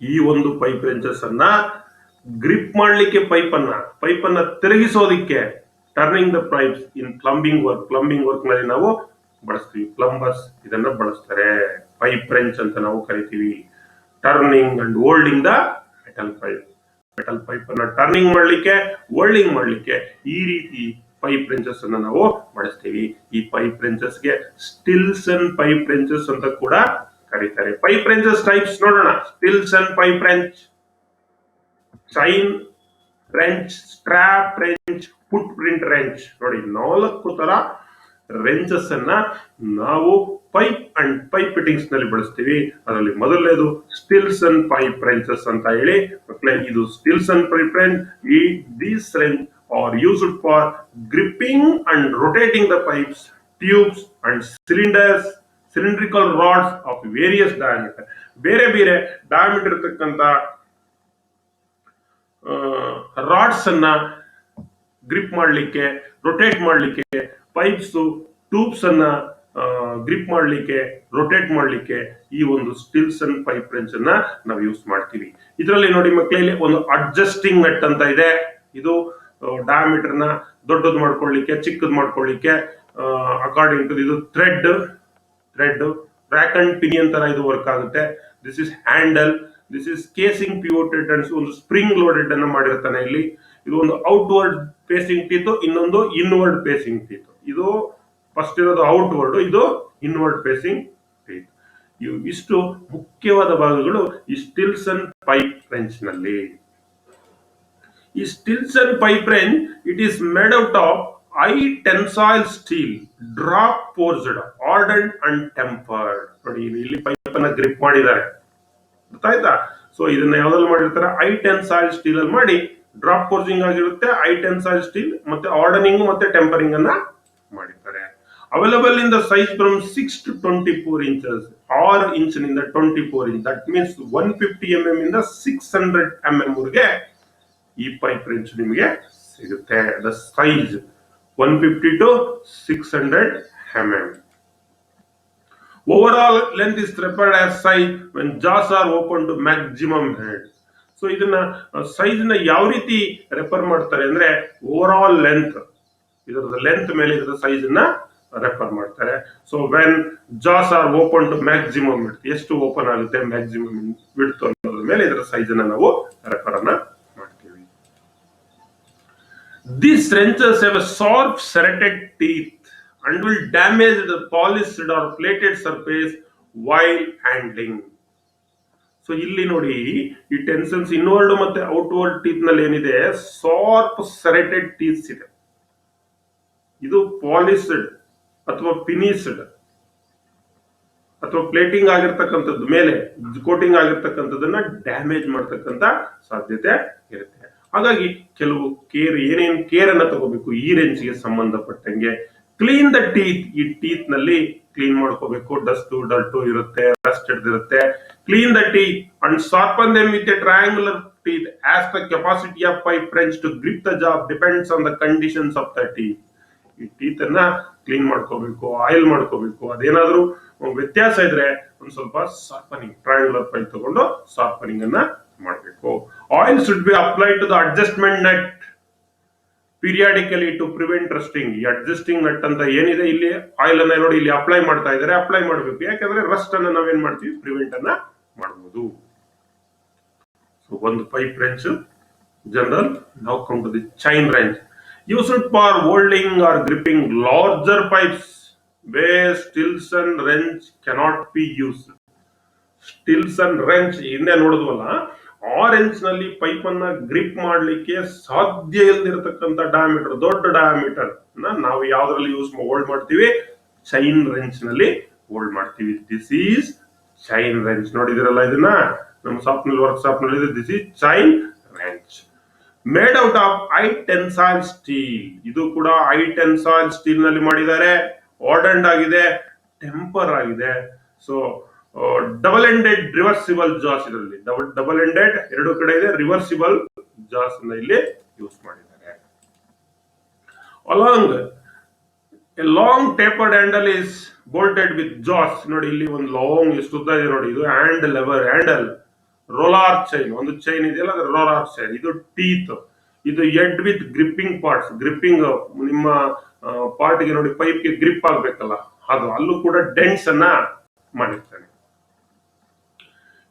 ಈ ಒಂದು ಪೈಪ್ ರೆಂಚಸ್ ಅನ್ನ ಗ್ರಿಪ್ ಮಾಡ್ಲಿಕ್ಕೆ, ಪೈಪ್ ಅನ್ನ ತಿರುಗಿಸೋದಿಕ್ಕೆ, turning the pipes in plumbing work ನಲ್ಲಿ ನಾವು ಬಳಸ್ತೀವಿ. ಪ್ಲಂಬರ್ಸ್ ಇದನ್ನ ಬಳಸ್ತಾರೆ. ಪೈಪ್ ರೆಂಚ್ ಅಂತ ನಾವು ಕರಿತೀವಿ. Turning and holding the metal pipe ಅನ್ನ ಟರ್ನಿಂಗ್ ಮಾಡ್ಲಿಕ್ಕೆ, ಹೋಲ್ಡಿಂಗ್ ಮಾಡ್ಲಿಕ್ಕೆ ಈ ರೀತಿ ಪೈಪ್ ರೆಂಚಸ್ ಅನ್ನ ನಾವು ಬಳಸ್ತೀವಿ. ಈ ಪೈಪ್ ರೆಂಚಸ್ಗೆ ಸ್ಟಿಲ್ಸನ್ ಪೈಪ್ ರೆಂಚಸ್ ಅಂತ ಕೂಡ ಕರೀತಾರೆ. ಪೈಪ್ ರೆಂಚಸ್ ಟೈಪ್ಸ್ ನೋಡೋಣ. Stillson pipe wrench, chain wrench, strap wrench, footprint wrench. ನೋಡಿ, 4 ತರ ರೆಂಚಸ್ ಅನ್ನ ನಾವು ಪೈಪ್ ಅಂಡ್ ಪೈಪ್ ಫಿಟ್ಟಿಂಗ್ಸ್ ನಲ್ಲಿ ಬಳಸ್ತೀವಿ. ಅದರಲ್ಲಿ ಮೊದಲನೇದು ಸ್ಟಿಲ್ಸನ್ ಪೈಪ್ ರೆಂಚಸ್ ಅಂತ ಹೇಳಿ. ಇದು Stillson pipe wrench. These wrench are used for gripping and rotating the pipes, tubes and cylindrical rods of various diameter, ಬೇರೆ ಬೇರೆ ಡಯಾಮೀಟರ್ ಇರತಕ್ಕಂತ ರಾಡ್ಸ್ ಅನ್ನ ಗ್ರಿಪ್ ಮಾಡಲಿಕ್ಕೆ, ರೊಟೇಟ್ ಮಾಡಲಿಕ್ಕೆ, ಪೈಪ್ಸ್ ಟ್ಯೂಬ್ಸ್ ಅನ್ನ ಗ್ರಿಪ್ ಮಾಡಲಿಕ್ಕೆ, ರೊಟೇಟ್ ಮಾಡಲಿಕ್ಕೆ ಈ ಒಂದು ಸ್ಟಿಲ್ಸನ್ ಪೈಪ್ ರೆಂಚ್ ಅನ್ನ ನಾವು ಯೂಸ್ ಮಾಡ್ತೀವಿ. ಇದರಲ್ಲಿ ನೋಡಿ ಮಕ್ಕಳಲ್ಲಿ ಒಂದು ಅಡ್ಜಸ್ಟಿಂಗ್ ನಟ್ ಅಂತ ಇದೆ. ಇದು ಡಯಾಮೀಟರ್ ನ ದೊಡ್ಡದು ಮಾಡ್ಕೊಳ್ಳಿಕ್ಕೆ, ಚಿಕ್ಕದು ಮಾಡ್ಕೊಳ್ಳಿಕ್ಕೆ ಅಕಾರ್ಡಿಂಗ್ ಟು ಇದು ಥ್ರೆಡ್ ರ್ಯಾಕ್ ಅಂಡ್ ಪಿನಿಯನ್ ತರ ಇದು ವರ್ಕ್ ಆಗುತ್ತೆ. This is handle, this is casing pivoted and ಒಂದು ಸ್ಪ್ರಿಂಗ್ ಲೋಡೆಡ್ ಅನ್ನ ಮಾಡಿರ್ತಾನೆ ಇಲ್ಲಿ. ಇದು ಒಂದು ಔಟ್ವರ್ಡ್ ಫೇಸಿಂಗ್ ಟೀತ್, ಇನ್ನೊಂದು ಇನ್ವರ್ಡ್ ಫೇಸಿಂಗ್ ಟೀತ್. ಇದು ಫಸ್ಟ್ ಇರೋದು ಔಟ್ವರ್ಡ್, ಇದು ಇನ್ವರ್ಡ್ ಫೇಸಿಂಗ್ ಟೀತ್. ಇಷ್ಟು ಮುಖ್ಯವಾದ ಭಾಗಗಳು ಈ ಸ್ಟಿಲ್ಸನ್ ಪೈಪ್ ರೆಂಚ್ ನಲ್ಲಿ. ಈ Stillson pipe wrench it is made out of high tensile steel, drop forged, hardened and tempered. ನೋಡಿ ಇಲ್ಲಿ ಪೈಪ್ ಅನ್ನ ಗ್ರಿಪ್ ಮಾಡಿದ್ದಾರೆ, ಗೊತ್ತಾಯ್ತಾ? ಸೊ ಇದನ್ನ ಯಾವ್ದ್ರಲ್ಲಿ ಮಾಡಿರ್ತಾರೆ? ಹೈ ಟೆನ್ಸೈಲ್ ಸ್ಟೀಲ್ ಅಲ್ಲಿ ಮಾಡಿ, ಡ್ರಾಪ್ ಫೋರ್ಸಿಂಗ್ ಆಗಿರುತ್ತೆ, ಹೈ ಟೆನ್ಸೈಲ್ ಸ್ಟೀಲ್, ಮತ್ತೆ ಆರ್ಡನಿಂಗ್ ಮತ್ತೆ ಟೆಂಪರಿಂಗ್ ಅನ್ನ ಮಾಡಿರ್ತಾರೆ. Available in the size from 6 to 24 inches, 6 ಇಂಚಿನಿಂದ 24 inch. That means 150 mm ಇಂದ 600 mm ವರೆಗೆ ಈ ಪೈಪ್ ರೆಂಚ್ ನಿಮಗೆ ಸಿಗುತ್ತೆ. The size 150 to 600 mm. Overall length is referred as size when jaws are open to maximum head. So ಇದನ್ನ size ನ ಯಾವ ರೀತಿ refer ಮಾಡ್ತಾರೆ ಅಂದ್ರೆ ಓವರ್ ಆಲ್ ಲೆಂತ್, ಇದರದ ಲೆಂತ್ ಮೇಲೆ ಇದರ ಸೈಜ್ ನ ರೆಫರ್ ಮಾಡ್ತಾರೆ. So when jaws are open to maximum width, ಎಷ್ಟು ಓಪನ್ ಆಗುತ್ತೆ ಮ್ಯಾಕ್ಸಿಮಮ್ ವಿಡ್ತ್ ಅನ್ನೋದ್ರ ಮೇಲೆ ಇದರ ಸೈಜ್ ಅನ್ನ ನಾವು ರೆಫರ್ ಅನ್ನ ಮಾಡ್ತೀವಿ. These wrenches have a sharp serrated teeth and will damage the polished or plated surface while handling. So ಇಲ್ಲಿ ನೋಡಿ ಈ ಟೆನ್ಸನ್ಸ್ ಇನ್ವರ್ಡ್ ಮತ್ತೆ ಔಟ್ವರ್ಡ್ ಟೀತ್ ನಲ್ಲಿ ಏನಿದೆ, ಶಾರ್ಪ್ ಸೆರೆಟೆಡ್ ಟೀತ್ಸ್ ಇದೆ. ಇದು ಪಾಲಿಸ್ಡ್ ಅಥವಾ ಫಿನಿಶ್ಡ್ ಅಥವಾ ಪ್ಲೇಟಿಂಗ್ ಆಗಿರ್ತಕ್ಕಂಥದ್ದು, ಮೇಲೆ ಕೋಟಿಂಗ್ ಆಗಿರ್ತಕ್ಕಂಥದ್ದನ್ನ ಡ್ಯಾಮೇಜ್ ಮಾಡ್ತಕ್ಕಂಥ ಸಾಧ್ಯತೆ ಇರುತ್ತೆ. ಹಾಗಾಗಿ ಕೆಲವು ಏನೇನು ಕೇರ್ ಅನ್ನ ತಗೋಬೇಕು ಈ ರೆಂಚ್ಗೆ ಸಂಬಂಧಪಟ್ಟಂಗೆ. ಕ್ಲೀನ್ ದ ಟೀತ್, ಈ ಟೀತ್ ನಲ್ಲಿ ಕ್ಲೀನ್ ಮಾಡ್ಕೋಬೇಕು. ಡರ್ಟು ಇರುತ್ತೆ, ರಸ್ಟ್ ಹಿಡಿದಿರುತ್ತೆ. Clean the teeth and sharpen them with a triangular teeth as the capacity of pipe wrench to grip the job depends on the conditions of the teeth. ಈ teeth ಅನ್ನ clean ಮಾಡ್ಕೋಬೇಕು, oil ಮಾಡ್ಕೋಬೇಕು. ಅದೇನಾದ್ರೂ ವ್ಯತ್ಯಾಸ ಇದ್ರೆ ಒಂದ್ ಸ್ವಲ್ಪ ಶಾರ್ಪನಿಂಗ್, ಟ್ರಯಾಂಗುಲರ್ ಪೈಪ್ ತಗೊಂಡು ಶಾರ್ಪನಿಂಗ್ ಅನ್ನ ಮಾಡಬೇಕು. Oil should be applied to the adjustment nut periodically to prevent rusting. ಈ ಅಡ್ಜಸ್ಟಿಂಗ್ ನಟ್ ಅಂತ ಏನಿದೆ ಇಲ್ಲಿ, ಆಯಿಲ್ ಅನ್ನ ನೋಡಿ ಇಲ್ಲಿ ಅಪ್ಲೈ ಮಾಡ್ತಾ ಇದ್ದಾರೆ, ಅಪ್ಲೈ ಮಾಡಬೇಕು. ಯಾಕಂದ್ರೆ ರಸ್ಟ್ ಅನ್ನ ನಾವೇನ್ ಮಾಡ್ತೀವಿ, ಪ್ರಿವೆಂಟ್ ಅನ್ನ ಮಾಡಬಹುದು. ಸೊ ಒಂದು ಪೈಪ್ ರೆಂಚ್ ಜನರಲ್. ನಾವು come to the chain wrench, used for holding or gripping larger pipes where Stilson wrench cannot be used. Stilson wrench ಹಿಂದೆ ನೋಡಿದ್ವಲ್ಲ, ಆ ರೆಂಚ್ ನಲ್ಲಿ ಪೈಪ್ ಅನ್ನ ಗ್ರಿಪ್ ಮಾಡ್ಲಿಕ್ಕೆ ಸಾಧ್ಯ ಇಲ್ಲದಿರತಕ್ಕಂತ ಡಯಾಮೀಟರ್, ದೊಡ್ಡ ಡಯಾಮೀಟರ್ ನಾವು ಯಾವ್ದ್ರಲ್ಲಿ ಹೋಲ್ಡ್ ಮಾಡ್ತೀವಿ, ಚೈನ್ ರೆಂಚ್ ನಲ್ಲಿ ಹೋಲ್ಡ್ ಮಾಡ್ತೀವಿ. This is chain wrench. ನೋಡಿದಿರಲ್ಲ ಇದನ್ನ ನಮ್ಮ ಶಾಪ್ ನಲ್ಲಿ, ವರ್ಕ್ ಶಾಪ್ ನಲ್ಲಿ. This is chain wrench made out of high tensile steel. ಇದು ಕೂಡ ಹೈ ಟೆನ್ಸೈಲ್ ಸ್ಟೀಲ್ ನಲ್ಲಿ ಮಾಡಿದ್ದಾರೆ. ಆರ್ಡನ್ಡ್ ಆಗಿದೆ, ಟೆಂಪರ್ ಆಗಿದೆ. ಸೊ ಡಬಲ್ ಎಂಡೆಡ್ ರಿವರ್ಸಿಬಲ್ ಜಾಸ್, ಇದರಲ್ಲಿ ಡಬಲ್ ಎಂಡೆಡ್ ಎರಡು ಕಡೆ ಇದೆ, ರಿವರ್ಸಿಬಲ್ ಜಾಸ್ ಇಲ್ಲಿ ಯೂಸ್ ಮಾಡಿದ್ದಾರೆ. Along a long tapered handle is bolted with jaws. ನೋಡಿ ಇಲ್ಲಿ ಒಂದು ಲಾಂಗ್ ಎಷ್ಟು ಉದ್ದ ಇದೆ ನೋಡಿ, ಇದು ಹ್ಯಾಂಡಲ್, ಹ್ಯಾಂಡಲ್. ರೋಲಾರ್ ಚೈನ್, ಒಂದು ಚೈನ್ ಇದೆಯಲ್ಲ ಅದು ರೋಲಾರ್ ಚೈನ್. ಇದು ಟೀತ್, ಇದು Ed with gripping parts. Gripping ನಿಮ್ಮ ಪಾರ್ಟ್ಗೆ ನೋಡಿ, ಪೈಪ್ಗೆ ಗ್ರಿಪ್ ಆಗ್ಬೇಕಲ್ಲ, ಅದು ಅಲ್ಲೂ ಕೂಡ ಡೆಂಟ್ಸ್ ಅನ್ನ ಮಾಡಿರ್ತಾನೆ.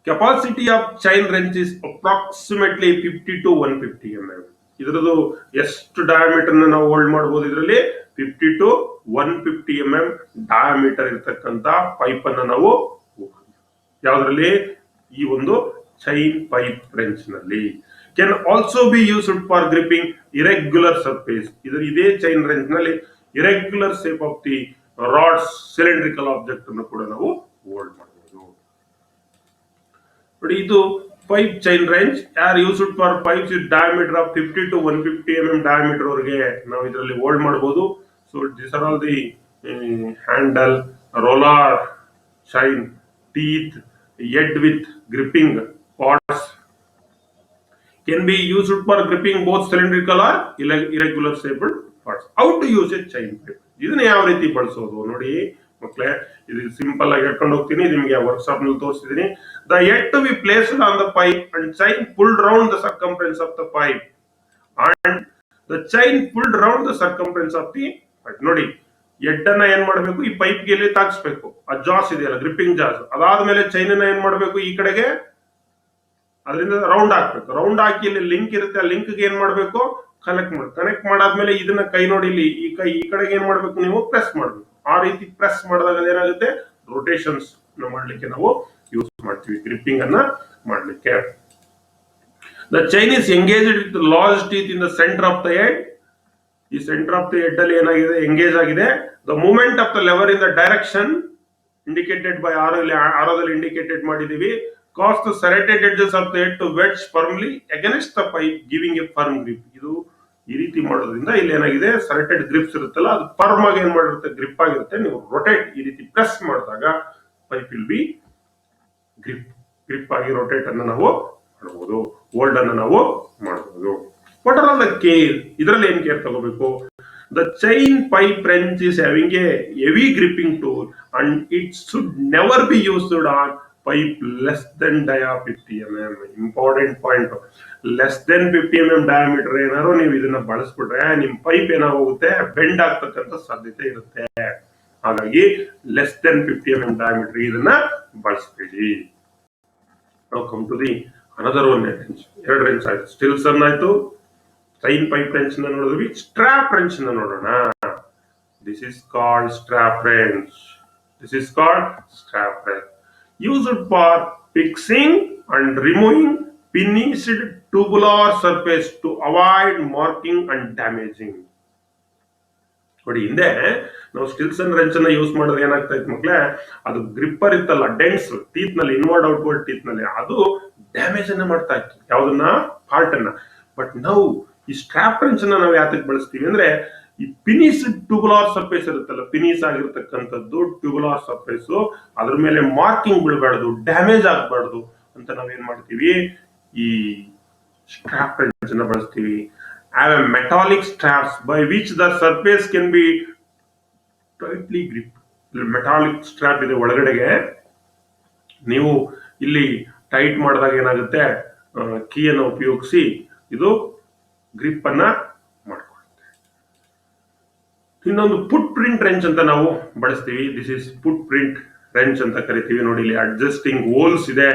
Capacity of chain wrench is approximately 50 to 150 mm. ಇದರದ್ದು ಎಷ್ಟು ಡಯಾಮೀಟರ್ ನಾವು ಹೋಲ್ಡ್ ಮಾಡಬಹುದು, ಇದರಲ್ಲಿ 50 to 150 mm ಡಯಾಮೀಟರ್ ಇರತಕ್ಕಂತ ಪೈಪ್ ಅನ್ನ ನಾವು ಯಾವ್ದ್ರಲ್ಲಿ, ಈ ಒಂದು ಚೈನ್ ಪೈಪ್ ರೆಂಚ್ ನಲ್ಲಿ. Can also be used for gripping irregular surface. ಇದೇ ಚೈನ್ ರೆಂಚ್ ನಲ್ಲಿ irregular shape of the rods, cylindrical object ಅನ್ನು ಕೂಡ ನಾವು ಹೋಲ್ಡ್ ಮಾಡಬಹುದು. ನೋಡಿ ಇದು pipe chain wrench are used for pipes with diameter of 50 to 150 mm diameter ವರೆಗೆ ನಾವು ಇದರಲ್ಲಿ ಹೋಲ್ಡ್ ಮಾಡಬಹುದು. So this are all the handle, roller, chain, teeth, head with gripping parts can be used for gripping both cylindrical or irregular shaped parts. How to use a chain pipe? ಇದನ್ನ ಯಾವ ರೀತಿ ಬಳಸೋದು ನೋಡಿ ಮಕ್ಕಳೇ, ಇದು simple ಆಗಿ ಹೇಳ್ಕೊಂಡು ಹೋಗ್ತೀನಿ, ನಿಮಗೆ ವರ್ಕ್ಶಾಪ್ ನಲ್ಲಿ ತೋರಿಸ್ತಿದ್ದೀನಿ. The head to be placed on the pipe and chain pulled round the circumference of the pipe and the chain pulled round the circumference of the pipe. ನೋಡಿ, ಹೆಡ್ ಅನ್ನ ಏನ್ ಮಾಡಬೇಕು, ಈ ಪೈಪ್ ಗೆ ಇಲ್ಲಿ ತಾಗಿಸ್ಬೇಕು, ಆ ಜಾಸ್ ಇದೆಯಲ್ಲ ಗ್ರಿಪ್ಪಿಂಗ್ ಜಾಸ್, ಅದಾದ್ಮೇಲೆ ಚೈನ್ ಅನ್ನ ಏನ್ ಮಾಡಬೇಕು, ಈ ಕಡೆಗೆ ಅದರಿಂದ ರೌಂಡ್ ಹಾಕ್ಬೇಕು. ರೌಂಡ್ ಹಾಕಿ ಇಲ್ಲಿ ಲಿಂಕ್ ಇರುತ್ತೆ, ಆ ಲಿಂಕ್ ಏನ್ ಮಾಡ್ಬೇಕು, ಕನೆಕ್ಟ್ ಮಾಡಾದ್ಮೇಲೆ ಇದನ್ನ ಕೈ ನೋಡಿ ಇಲ್ಲಿ ಈ ಕೈ ಈ ಕಡೆಗೆ ಏನ್ ಮಾಡ್ಬೇಕು, ನೀವು ಪ್ರೆಸ್ ಮಾಡ್ಬೇಕು. ಆ ರೀತಿ ಪ್ರೆಸ್ ಮಾಡಿದಾಗ ಏನಾಗುತ್ತೆ, ರೊಟೇಷನ್ಸ್ ಮಾಡ್ಲಿಕ್ಕೆ ನಾವು ಯೂಸ್ ಮಾಡ್ತೀವಿ ಗ್ರಿಪ್ಪಿಂಗ್ ಅನ್ನ ಮಾಡ್ಲಿಕ್ಕೆ. The chain is engaged with large teeth in the centre of the head. ಈ ಸೆಂಟರ್ ಆಫ್ ದ ಹೆಡ್ ಅಲ್ಲಿ ಏನಾಗಿದೆ, ಎಂಗೇಜ್ ಆಗಿದೆ. The movement of the lever in the direction indicated by ಆರೋದಲ್ಲಿ ಇಂಡಿಕೇಟೆಡ್ ಮಾಡಿದೀವಿ. Cause the serrated edges of the head to wedge firmly against the pipe, giving a firm grip. ಇದು ಈ ರೀತಿ ಮಾಡೋದ್ರಿಂದ ಇಲ್ಲಿ ಏನಾಗಿದೆ, ಸೆರೆಟೆಡ್ ಗ್ರಿಪ್ಸ್ ಇರುತ್ತಲ್ಲ, ಅದು ಫರ್ಮ್ ಆಗಿ ಏನ್ ಮಾಡಿರುತ್ತೆ, ಗ್ರಿಪ್ ಆಗಿರುತ್ತೆ. ನೀವು ರೊಟೇಟ್ ಈ ರೀತಿ ಪ್ರೆಸ್ ಮಾಡಿದಾಗ ಪೈಪ್ ವಿಲ್ ಬಿ ಗ್ರಿಪ್ ಆಗಿ ರೊಟೇಟ್ ಅನ್ನ ನಾವು ಮಾಡಬಹುದು, ಹೋಲ್ಡ್ ಅನ್ನ ನಾವು ಮಾಡಬಹುದು. What are all the care? ಇದರಲ್ಲಿ ಏನ್ ಕೇರ್ ತಗೋಬೇಕು? The chain pipe wrench is having a heavy gripping tool and it should never be used on pipe less than dia 50 mm. Important point. Less than 50 mm diameter ಏನಾದ್ರು ನೀವು ಇದನ್ನ ಬಳಸ್ಬಿಟ್ರೆ ನಿಮ್ pipe ಏನಾಗುತ್ತೆ, bend ಆಗ್ತಕ್ಕಂಥ ಸಾಧ್ಯತೆ ಇರುತ್ತೆ. ಹಾಗಾಗಿ ಲೆಸ್ ದೆನ್ 50 mm diameter ಇದನ್ನ ಬಳಸ್ಬೇಡಿ. ನಾವು come to the another one wrench. ಎರಡು ರೆಂಚ್ ಆಯ್ತು, ಸ್ಟಿಲ್ಸನ್ ಆಯ್ತು, ಚೈನ್ ಪೈಪ್ ರೆಂಚ್ ನ ನೋಡಿದ್ವಿ. ಸ್ಟ್ರಾಪ್ ರೆಂಚ್ ನ ನೋಡೋಣ. This is called strap wrench. Used for fixing and removing finished tubular surface to avoid marking and damaging. ನೋಡಿ, ಹಿಂದೆ ನಾವು ಸ್ಟಿಲ್ಸನ್ ರೆಂಚ್ ಅನ್ನ ಯೂಸ್ ಮಾಡೋದು ಏನಾಗ್ತಾ ಇತ್ತು ಮಕ್ಳೇ, ಅದು ಗ್ರಿಪ್ಪರ್ ಇತ್ತಲ್ಲ, ಡೆಂಟ್ಸ್ ಟೀತ್ ನಲ್ಲಿ, ಇನ್ವರ್ಡ್ ಔಟ್ವರ್ಡ್ ಟೀತ್ ನಲ್ಲಿ, ಅದು ಡ್ಯಾಮೇಜ್ ಅನ್ನ ಮಾಡ್ತಾ ಇತ್ತು, ಯಾವ್ದನ್ನ, ಪಾರ್ಟ್ ಅನ್ನ. ಬಟ್ ನಾವು ಈ ಸ್ಟ್ರಾಪ್ ರೆಂಚ್ ಅನ್ನ ನಾವು ಯಾತಕ್ಕೆ ಬಳಸ್ತೀವಿ ಅಂದ್ರೆ, ಈ ಪಿನಿಸ್ ಟ್ಯೂಬುಲಾರ್ ಸರ್ಫೇಸ್ ಇರುತ್ತಲ್ಲ, ಪಿನಿಸ್ ಆಗಿರ್ತಕ್ಕಂಥದ್ದು ಟ್ಯೂಬುಲಾರ್ ಸರ್ಫೇಸ್, ಅದ್ರ ಮೇಲೆ ಮಾರ್ಕಿಂಗ್ ಬೀಳಬಾರ್ದು, ಡ್ಯಾಮೇಜ್ ಆಗಬಾರ್ದು ಅಂತ ನಾವೇನ್ ಮಾಡ್ತೀವಿ, ಈ ಸ್ಟ್ರಾಪ್ ರೆಂಚ್ ಅನ್ನ ಬಳಸ್ತೀವಿ. have a metallic straps by which the surface can be tightly gripped. Metallic strap ಇದೆ ಒಳಗಡೆಗೆ, ನೀವು ಇಲ್ಲಿ ಟೈಟ್ ಮಾಡಿದಾಗ ಏನಾಗುತ್ತೆ, ಕೀಯನ್ನು ಉಪಯೋಗಿಸಿ ಇದು ಗ್ರಿಪ್ ಅನ್ನ ಮಾಡ್ಕೊಳ್ಳುತ್ತೆ. ಇನ್ನೊಂದು ಫುಟ್ ಪ್ರಿಂಟ್ ರೆಂಚ್ ಅಂತ ನಾವು ಬಳಸ್ತೀವಿ. This is foot print wrench ಅಂತ ಕರಿತೀವಿ. ನೋಡಿ, ಇಲ್ಲಿ ಅಡ್ಜಸ್ಟಿಂಗ್ ಹೋಲ್ಸ್ ಇದೆ,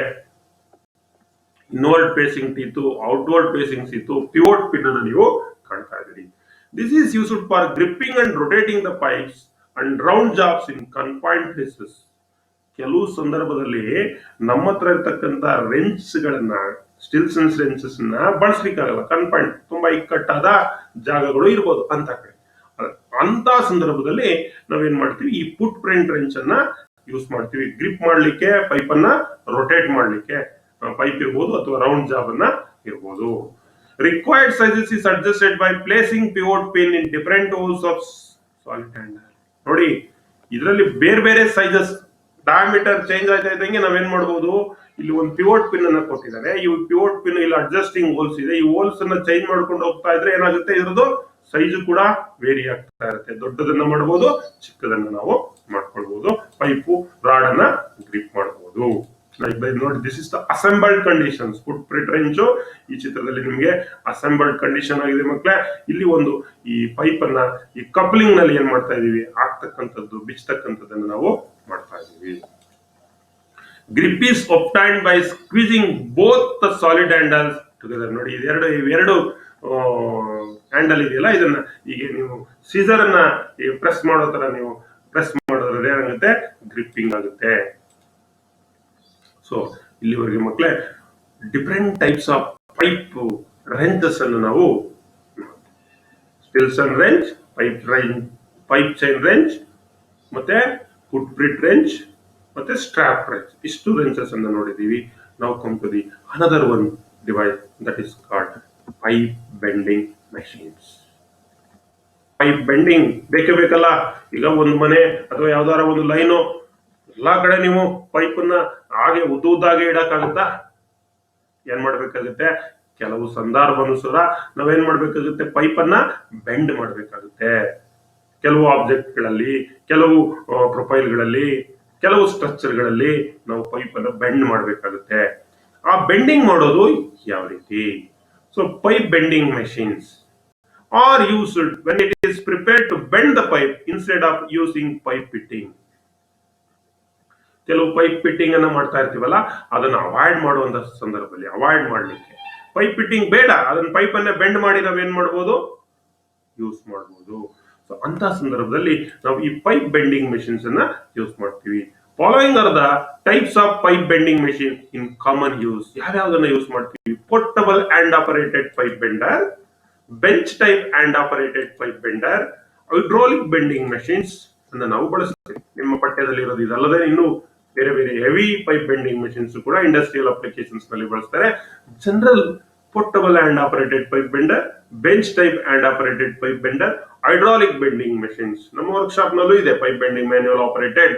inward facing ಟೀತು, outward facing ಟೀತು, pivot pin ಅನ್ನು ನೀವು ಕಾಣ್ತಾ ಇದ್ದೀರಿ. This is used for gripping and rotating the pipes and round jobs in confined places. ಕೆಲವು ಸಂದರ್ಭದಲ್ಲಿ ನಮ್ಮ ಹತ್ರ ಇರ್ತಕ್ಕಂಥ ರೆಂಚ್ ಗಳನ್ನ, ಸ್ಟಿಲ್ಸನ್ ರೆಂಚಸ್ ನ ಬಳಸಲಿಕ್ಕಾಗಲ್ಲ, ಕನ್ಫೈನ್ಡ್, ತುಂಬಾ ಇಕ್ಕಟ್ಟಾದ ಜಾಗಗಳು ಇರ್ಬೋದು ಅಂತ ಕಡೆ. ಅಂತ ಸಂದರ್ಭದಲ್ಲಿ ನಾವೇನ್ ಮಾಡ್ತೀವಿ, ಈ ಫುಟ್ ಪ್ರಿಂಟ್ ರೆಂಚ್ ಅನ್ನ ಯೂಸ್ ಮಾಡ್ತೀವಿ, ಗ್ರಿಪ್ ಮಾಡ್ಲಿಕ್ಕೆ, ಪೈಪ್ ಅನ್ನ ರೊಟೇಟ್ ಮಾಡ್ಲಿಕ್ಕೆ. ಪೈಪ್ ಇರ್ಬೋದು ಅಥವಾ ರೌಂಡ್ ಜಾಬ್ ಅನ್ನ ಇರ್ಬೋದು. Required sizes is adjusted by placing pivot pin in different holes of solid handle. ನೋಡಿ, ಇದರಲ್ಲಿ ಬೇರೆ ಬೇರೆ ಸೈಜಸ್, ಡಯಾಮೀಟರ್ ಚೇಂಜ್ ಆಗ್ತಾ ಇದ್ದಂಗೆ ನಾವೇನ್ ಮಾಡಬಹುದು, ಇಲ್ಲಿ ಒಂದು ಪಿವೋಟ್ ಪಿನ್ ಅನ್ನ ಕೊಟ್ಟಿದ್ದಾರೆ. ಈ ಪಿವೋಟ್ ಪಿನ್ ಇಲ್ಲಿ ಅಡ್ಜಸ್ಟಿಂಗ್ ಹೋಲ್ಸ್ ಇದೆ. ಈ ಹೋಲ್ಸ್ ಅನ್ನ ಚೇಂಜ್ ಮಾಡ್ಕೊಂಡು ಹೋಗ್ತಾ ಇದ್ರೆ ಏನಾಗುತ್ತೆ, ಇದ್ರದ್ದು ಸೈಜು ಕೂಡ ವೇರಿ ಆಗ್ತಾ ಇರುತ್ತೆ. ದೊಡ್ಡದನ್ನ ಮಾಡಬಹುದು, ಚಿಕ್ಕದನ್ನ ನಾವು ಮಾಡ್ಕೊಳ್ಬಹುದು, ಪೈಪು ರಾಡ್ ಅನ್ನ ಗ್ರಿಪ್ ಮಾಡಬಹುದು. ನೋಡಿ, this is the assembled conditions. Foot print wrench ಈ ಚಿತ್ರದಲ್ಲಿ ನಿಮಗೆ ಅಸೆಂಬಲ್ಡ್ ಕಂಡೀಷನ್ ಆಗಿದೆ ಮಕ್ಕಳೇ. ಇಲ್ಲಿ ಒಂದು ಈ ಪೈಪ್ ಅನ್ನ ಈ ಕಪ್ಲಿಂಗ್ ನಲ್ಲಿ ಏನ್ ಮಾಡ್ತಾ ಇದೀವಿ, ಆಗ್ತಕ್ಕಂಥದ್ದು, ಬಿಚ್ಚತಕ್ಕಂಥದ್ದನ್ನು ನಾವು ಮಾಡ್ತಾ ಇದೀವಿ. Grip is obtained by squeezing both the solid handles together. ನೋಡಿ, ಇವೆರಡು ಹ್ಯಾಂಡಲ್ ಇದೆಯಲ್ಲ, ಇದನ್ನ ಈಗ ನೀವು ಸೀಸರ್ ಅನ್ನ ಪ್ರೆಸ್ ಮಾಡೋ ತರ ನೀವು ಪ್ರೆಸ್ ಮಾಡೋದ್ರಲ್ಲಿ ಏನಾಗುತ್ತೆ, ಗ್ರಿಪ್ಪಿಂಗ್ ಆಗುತ್ತೆ. ಸೊ ಇಲ್ಲಿವರೆಗೆ ಮಕ್ಕಳೇ different types of pipe wrenches ಅನ್ನು ನಾವು Stillson wrench, pipe chain wrench, ಮತ್ತೆ ಫುಟ್ ಪ್ರಿಂಟ್ ರೆಂಚ್, ಮತ್ತೆ ಸ್ಟ್ರಾಪ್ ರೆಂಚ್, ಇಷ್ಟು ರೆಂಚಸ್ ಅನ್ನು ನೋಡಿದೀವಿ. ನಾವು come to the another one device that is called pipe bending machines. Pipe bending ಬೇಕೇ ಬೇಕಲ್ಲ. ಈಗ ಒಂದು ಮನೆ ಅಥವಾ ಯಾವ್ದಾರ ಒಂದು ಎಲ್ಲಾ ಕಡೆ ನೀವು ಪೈಪನ್ನ ಹಾಗೆ ಉದ್ದಾಗೆ ಇಡಕ್ಕಾಗುತ್ತಾ? ಏನ್ ಮಾಡ್ಬೇಕಾಗುತ್ತೆ? ಕೆಲವು ಸಂದರ್ಭಾನುಸಾರ ನಾವೇನ್ ಮಾಡ್ಬೇಕಾಗುತ್ತೆ? ಪೈಪನ್ನ ಬೆಂಡ್ ಮಾಡ್ಬೇಕಾಗುತ್ತೆ. ಕೆಲವು ಆಬ್ಜೆಕ್ಟ್ಗಳಲ್ಲಿ, ಕೆಲವು ಪ್ರೊಫೈಲ್ಗಳಲ್ಲಿ, ಕೆಲವು ಸ್ಟ್ರಕ್ಚರ್ಗಳಲ್ಲಿ ನಾವು ಪೈಪನ್ನು ಬೆಂಡ್ ಮಾಡಬೇಕಾಗುತ್ತೆ. ಆ ಬೆಂಡಿಂಗ್ ಮಾಡೋದು ಯಾವ ರೀತಿ? So pipe bending machines are used when it is prepared to bend the pipe instead of using pipe fitting. ಕೆಲವು ಪೈಪ್ ಫಿಟ್ಟಿಂಗ್ ಅನ್ನ ಮಾಡ್ತಾ ಇರ್ತೀವಲ್ಲ, ಅದನ್ನ ಅವಾಯ್ಡ್ ಮಾಡುವಂತ ಸಂದರ್ಭದಲ್ಲಿ ಅವಾಯ್ಡ್ ಮಾಡ್ಲಿಕ್ಕೆ ಪೈಪ್ ಫಿಟ್ಟಿಂಗ್ ಬೇಡ, ಅದನ್ನ ಪೈಪ್ ಅನ್ನ ಬೆಂಡ್ ಮಾಡಿ ನಾವೇನ್ ಮಾಡ್ಬೋದು? ಯೂಸ್ ಮಾಡ್ಬೋದು. ಸೊ ಅಂತ ಸಂದರ್ಭದಲ್ಲಿ ನಾವು ಈ ಪೈಪ್ ಬೆಂಡಿಂಗ್ ಮೆಷಿನ್ಸ್ ಅನ್ನ ಯೂಸ್ ಮಾಡ್ತೀವಿ. Following are the types of pipe bending machine in common use. ಯಾವ್ಯಾವ್ದನ್ನ ಯೂಸ್ ಮಾಡ್ತೀವಿ? Portable and operated pipe bender, bench type and operated pipe bender, hydraulic bending machines ಅನ್ನ ನಾವು ಬಳಸ್ತೀವಿ. ನಿಮ್ಮ ಪಠ್ಯದಲ್ಲಿ ಇರೋದು ಇದಲ್ಲದೆ ಇನ್ನು ಬೇರೆ ಬೇರೆ ಹೆವಿ ಪೈಪ್ ಬೆಂಡಿಂಗ್ ಮೆಷಿನ್ಸ್ ಕೂಡ ಇಂಡಸ್ಟ್ರಿಯಲ್ ಅಪ್ಲಿಕೇಶನ್ಸ್ ನಲ್ಲಿ ಬಳಸ್ತಾರೆ. General portable and operated pipe bender, bench type and operated pipe bender, hydraulic bending machines. ನಮ್ಮ ವರ್ಕ್ಶಾಪ್ ನಲ್ಲೂ ಇದೆ pipe bending manual operated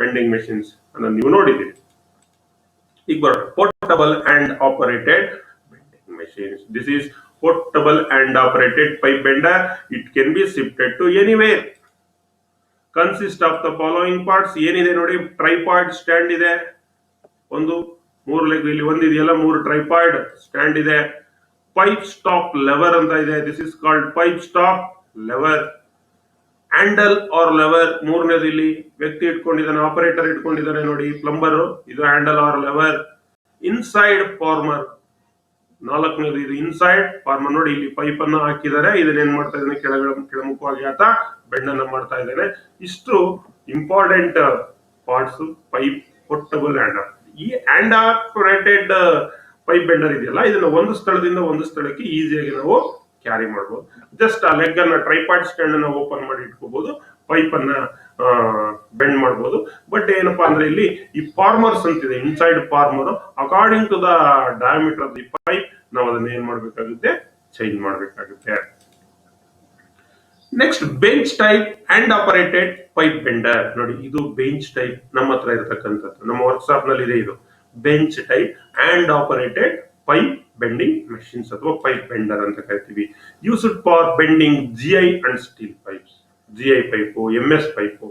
bending machines ಅನ್ನ ನೀವು ನೋಡಿದ್ದೀರಿ. ಈಗ ಬರೋಣ portable and operated bending machines. This is portable and operated pipe bender. It can be shifted to anywhere. Consist of the following parts. ಏನಿದೆ ನೋಡಿ, ಟ್ರೈಪಾಡ್ ಸ್ಟ್ಯಾಂಡ್ ಇದೆ, ಒಂದು ಮೂರು ಲೆಗ್ ಇಲ್ಲಿ ಒಂದಿದೆಯಲ್ಲ, ಮೂರು ಟ್ರೈಪಾಡ್ ಸ್ಟ್ಯಾಂಡ್ ಇದೆ. ಪೈಪ್ ಸ್ಟಾಪ್ ಲೆವರ್ ಅಂತ ಇದೆ, this is called pipe stop lever. Handle or lever, ಮೂರನೇದು ಇಲ್ಲಿ ವ್ಯಕ್ತಿ ಇಟ್ಕೊಂಡಿದ್ದಾನೆ, ಆಪರೇಟರ್ ಇಟ್ಕೊಂಡಿದ್ದಾನೆ ನೋಡಿ, ಪ್ಲಂಬರ್, ಇದು handle or lever. Inside former, ನಾಲ್ಕನೇದು ಇದು ಇನ್ಸೈಡ್ ಫಾರ್ಮರ್. ನೋಡಿ ಇಲ್ಲಿ ಪೈಪ್ ಅನ್ನ ಹಾಕಿದ್ದಾರೆ, ಇದನ್ನ ಏನ್ ಮಾಡ್ತಾ ಇದ್ದಾನೆ? ಕೆಳಮುಖವಾಗಿ ಆತ ಬೆಂಡ್ ಅನ್ನ ಮಾಡ್ತಾ ಇದ್ದಾನೆ. ಇಷ್ಟು important parts pipe portable and. ಈ ಹ್ಯಾಂಡ್ ಆಪರೇಟೆಡ್ ಪೈಪ್ ಬೆಂಡರ್ ಇದೆಯಲ್ಲ, ಇದನ್ನ ಒಂದು ಸ್ಥಳದಿಂದ ಒಂದು ಸ್ಥಳಕ್ಕೆ ಈಸಿಯಾಗಿ ನಾವು ಕ್ಯಾರಿ ಮಾಡಬಹುದು. ಜಸ್ಟ್ ಆ ಲೆಗ್ ಅನ್ನ, ಟ್ರೈಪಾಡ್ ಸ್ಟ್ಯಾಂಡ್ ಅನ್ನ ಓಪನ್ ಮಾಡಿ ಇಟ್ಕೋಬಹುದು, ಪೈಪ್ ಅನ್ನ ಬೆಂಡ್ ಮಾಡಬಹುದು. ಬಟ್ ಏನಪ್ಪಾ ಅಂದ್ರೆ ಇಲ್ಲಿ ಈ ಫಾರ್ಮರ್ಸ್ ಅಂತಿದೆ, inside former, according to the diameter of the pipe ನಾವು ಅದನ್ನ ಏನ್ ಮಾಡ್ಬೇಕಾಗುತ್ತೆ? ಚೇಂಜ್ ಮಾಡ್ಬೇಕಾಗುತ್ತೆ. Next bench type and operated pipe bender. ನೋಡಿ ಇದು ಬೆಂಚ್ ಟೈಪ್ ನಮ್ಮ ಹತ್ರ ಇರತಕ್ಕಂಥದ್ದು, ನಮ್ಮ ವರ್ಕ್ಶಾಪ್ ನಲ್ಲಿ ಇದೆ. ಇದು bench type and operated pipe bending machines ಅಥವಾ ಪೈಪ್ ಬೆಂಡರ್ ಅಂತ ಕರಿತೀವಿ. Used for bending GI and steel pipes. GI pipe, MS pipe,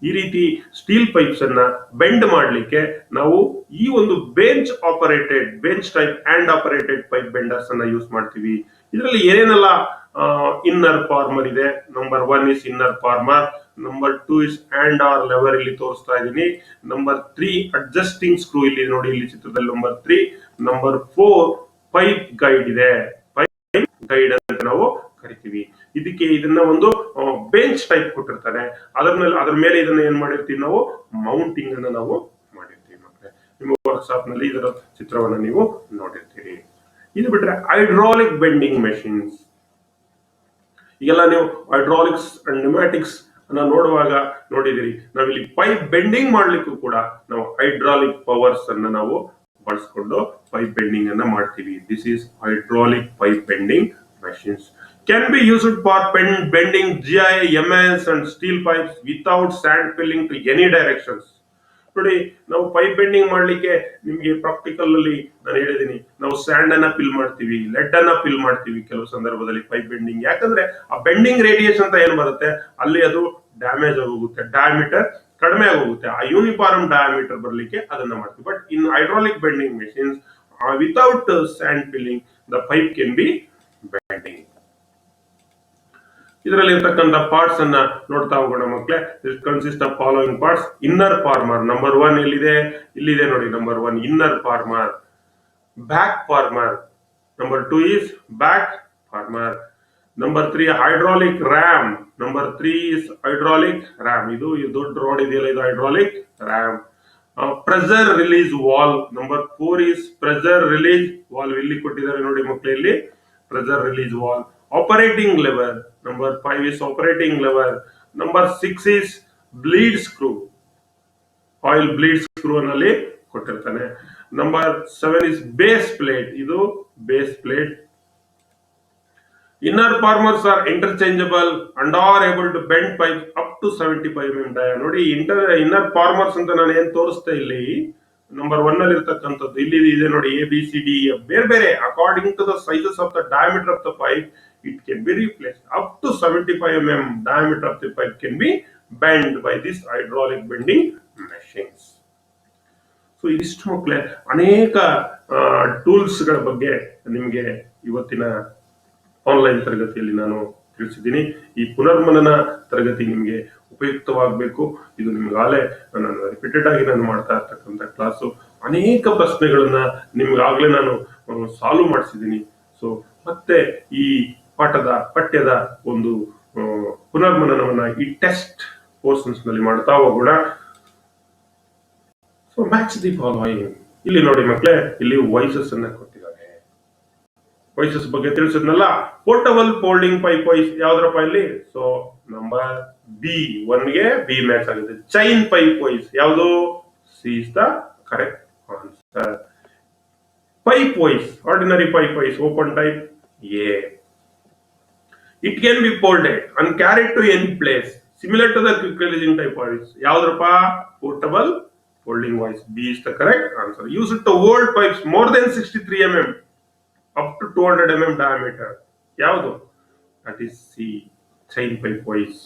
ಈ ರೀತಿ ಸ್ಟೀಲ್ ಪೈಪ್ಸ್ ಅನ್ನ ಬೆಂಡ್ ಮಾಡಲಿಕ್ಕೆ ನಾವು ಈ ಒಂದು bench type and operated pipe benders ಅನ್ನ ಯೂಸ್ ಮಾಡ್ತೀವಿ. ಇದರಲ್ಲಿ ಏನೇನೆಲ್ಲ ಇನ್ನರ್ ಫಾರ್ಮರ್ ಇದೆ. Number 1 is inner former, number 2 is hand or lever, ಇಲ್ಲಿ ತೋರಿಸ್ತಾ ಇದ್ದೀನಿ. ನಂಬರ್ 3 ಅಡ್ಜಸ್ಟಿಂಗ್ ಸ್ಕ್ರೂ, ಇಲ್ಲಿ ನೋಡಿ, ಇಲ್ಲಿ ಚಿತ್ರದಲ್ಲಿ ನಂಬರ್ 3. ನಂಬರ್ 4 ಪೈಪ್ ಗೈಡ್ ಇದೆ, ಪೈಪ್ ಗೈಡ್ ಅಂತ ನಾವು ಕರಿತೀವಿ. ಇದನ್ನ ಒಂದು ಬೆಂಚ್ ಟೈಪ್ ಕೊಟ್ಟಿರ್ತಾನೆ, ಅದ್ರ ಮೇಲೆ ಇದನ್ನ ಏನ್ ಮಾಡಿರ್ತೀವಿ ನಾವು? ಮೌಂಟಿಂಗ್ ಅನ್ನ ನಾವು ಮಾಡಿರ್ತೀವಿ. ಮತ್ತೆ ನಿಮ್ಮ ವರ್ಕ್ಶಾಪ್ ನಲ್ಲಿ ಇದರ ಚಿತ್ರವನ್ನ ನೀವು ನೋಡಿರ್ತೀರಿ. ಇದು ಬಿಟ್ರೆ ಹೈಡ್ರಾಲಿಕ್ ಬೆಂಡಿಂಗ್ ಮೆಷಿನ್ಸ್. ಈಗೆಲ್ಲ ನೀವು ಹೈಡ್ರಾಲಿಕ್ಸ್ ಅಂಡ್ ನ್ಯೂಮ್ಯಾಟಿಕ್ಸ್ ಅನ್ನ ನೋಡುವಾಗ ನೋಡಿದಿರಿ. ನಾವಿಲ್ಲಿ ಪೈಪ್ ಬೆಂಡಿಂಗ್ ಮಾಡ್ಲಿಕ್ಕೂ ಕೂಡ ನಾವು ಹೈಡ್ರಾಲಿಕ್ ಪವರ್ಸ್ ಅನ್ನ ನಾವು ಬಳಸ್ಕೊಂಡು ಪೈಪ್ ಬೆಂಡಿಂಗ್ ಅನ್ನ ಮಾಡ್ತೀವಿ. This is hydraulic pipe bending machines. Can be used for bending GI, MS and steel pipes without sand filling to any directions. ನೋಡಿ, ನಾವು ಪೈಪ್ ಬೆಂಡಿಂಗ್ ಮಾಡ್ಲಿಕ್ಕೆ ನಿಮ್ಗೆ ಪ್ರಾಕ್ಟಿಕಲ್ ಅಲ್ಲಿ ನಾನು ಹೇಳಿದೀನಿ, ನಾವು ಸ್ಯಾಂಡ್ ಅನ್ನ ಫಿಲ್ ಮಾಡ್ತೀವಿ, ಲೆಡ್ ಅನ್ನ ಫಿಲ್ ಮಾಡ್ತೀವಿ ಕೆಲವು ಸಂದರ್ಭದಲ್ಲಿ ಪೈಪ್ ಬೆಂಡಿಂಗ್. ಯಾಕಂದ್ರೆ ಆ ಬೆಂಡಿಂಗ್ ರೇಡಿಯಸ್ ಅಂತ ಏನ್ ಬರುತ್ತೆ ಅಲ್ಲಿ, ಅದು ಡ್ಯಾಮೇಜ್ ಆಗೋಗುತ್ತೆ, ಡಯಾಮೀಟರ್ ಕಡಿಮೆ ಆಗೋಗುತ್ತೆ. ಆ ಯೂನಿಫಾರ್ಮ್ ಡಯಾಮೀಟರ್ ಬರ್ಲಿಕ್ಕೆ ಅದನ್ನ ಮಾಡ್ತೀವಿ. But in hydraulic bending machines without sand filling the pipe can be bending. ಇದರಲ್ಲಿ ಇರತಕ್ಕಂತ ಪಾರ್ಟ್ಸ್ ಅನ್ನ ನೋಡ್ತಾ ಹೋಗೋಣ ಮಕ್ಕಳೇ. It consist of following parts. Inner former number 1 ಇಲ್ಲಿದೆ ನೋಡಿ, number 1 inner former. Back former number 2 is back former. Number 3 hydraulic ram. Number 3 is hydraulic ram. ಇದು ದೊಡ್ಡ ರೋಡ್ ಇದೆಯಲ್ಲ, ಇದು hydraulic ram. Pressure release valve. Number 4 is pressure release valve. ಇಲ್ಲಿ ಕೊಟ್ಟಿದ್ದಾರೆ ನೋಡಿ ಮಕ್ಕಳೇ, ಇಲ್ಲಿ pressure release valve. Operating lever. Number 5 is operating lever. Number 6 is bleed screw. Oil bleed screw ನಲ್ಲಿ ಕೊಟ್ಟಿರ್ತಾನೆ. Number 7 is base plate. ಇದು base plate. Inner formers are interchangeable and are able to bend pipe up to 75 mm dia. ನೋಡಿ inner formers ಅಂತ ನಾನು ಏನ್ ತೋರಿಸ್ತಾ ಇಲ್ಲಿ number 1 ಅಲ್ಲಿ ಇರ್ತಕ್ಕಂಥದ್ದು ಇಲ್ಲಿ ಇದೆ ನೋಡಿ, ಎ ಬಿ ಸಿ ಡಿ ಬೇರೆ ಬೇರೆ according to the sizes of the diameter of the pipe it can be replaced. Up to 75 mm diameter of the pipe can be bent by this hydraulic bending machines. So ಇದಿಷ್ಟು ಮಕ್ಕಳೇ ಅನೇಕ tools ಗಳ ಬಗ್ಗೆ ನಿಮಗೆ ಇವತ್ತಿನ online ತರಗತಿಯಲ್ಲಿ ನಾನು ತಿಳಿಸಿದ್ದೀನಿ. ಈ ಪುನರ್ಮನನ ತರಗತಿ ನಿಮಗೆ ಉಪಯುಕ್ತವಾಗಬೇಕು. ಇದು ನಿಮ್ಗಾಗಲೇ ನಾನು ರಿಪೀಟೆಡ್ ಆಗಿ ನಾನು ಮಾಡ್ತಾ ಇರ್ತಕ್ಕಂಥ ಕ್ಲಾಸು. ಅನೇಕ ಪ್ರಶ್ನೆಗಳನ್ನ ನಿಮ್ಗಾಗ್ಲೇ ನಾನು ಸಾಲ್ವ್ ಮಾಡಿಸಿದ್ದೀನಿ. ಸೊ ಮತ್ತೆ ಈ ಪಠ್ಯದ ಒಂದು ಪುನರ್ಮನನವನ್ನ ಈ ಟೆಸ್ಟ್ ಪೋರ್ಷನ್ಸ್ ನಲ್ಲಿ ಮಾಡ್ತಾ ಹೋಗೋಣ. So match the following. ಇಲ್ಲಿ ನೋಡಿ ಮಕ್ಕಳೇ, ಇಲ್ಲಿ ವಾಯ್ಸಸ್ ಅನ್ನ ಕೊಟ್ಟಿದ್ದಾರೆ. ವಾಯ್ಸಸ್ ಬಗ್ಗೆ ತಿಳಿಸಿದ್ನಲ್ಲ. ಪೋರ್ಟಬಲ್ ಫೋಲ್ಡಿಂಗ್ ಪೈಪ್ ವಾಯ್ಸ್ ಯಾವ್ದ್ರಪ್ಪ ಇಲ್ಲಿ? ಸೊ ನಂಬರ್ ಬಿ 1 ಗೆ ಬಿ ಮ್ಯಾಚ್ ಆಗಿದೆ. ಚೈನ್ ಪೈಪ್ ವಾಯ್ಸ್ ಯಾವುದು? C is the correct answer. Pipe voice, ordinary pipe voice open type A. It can be folded and carried to any place, similar to the quick releasing type voice. ಯಾವ್ದ್ರಪ್ಪ? Portable folding voice. B is the correct answer. Use it to hold pipes more than 63 mm up to 200 mm diameter. ಯಾವುದು? That is C, chain pipe voice.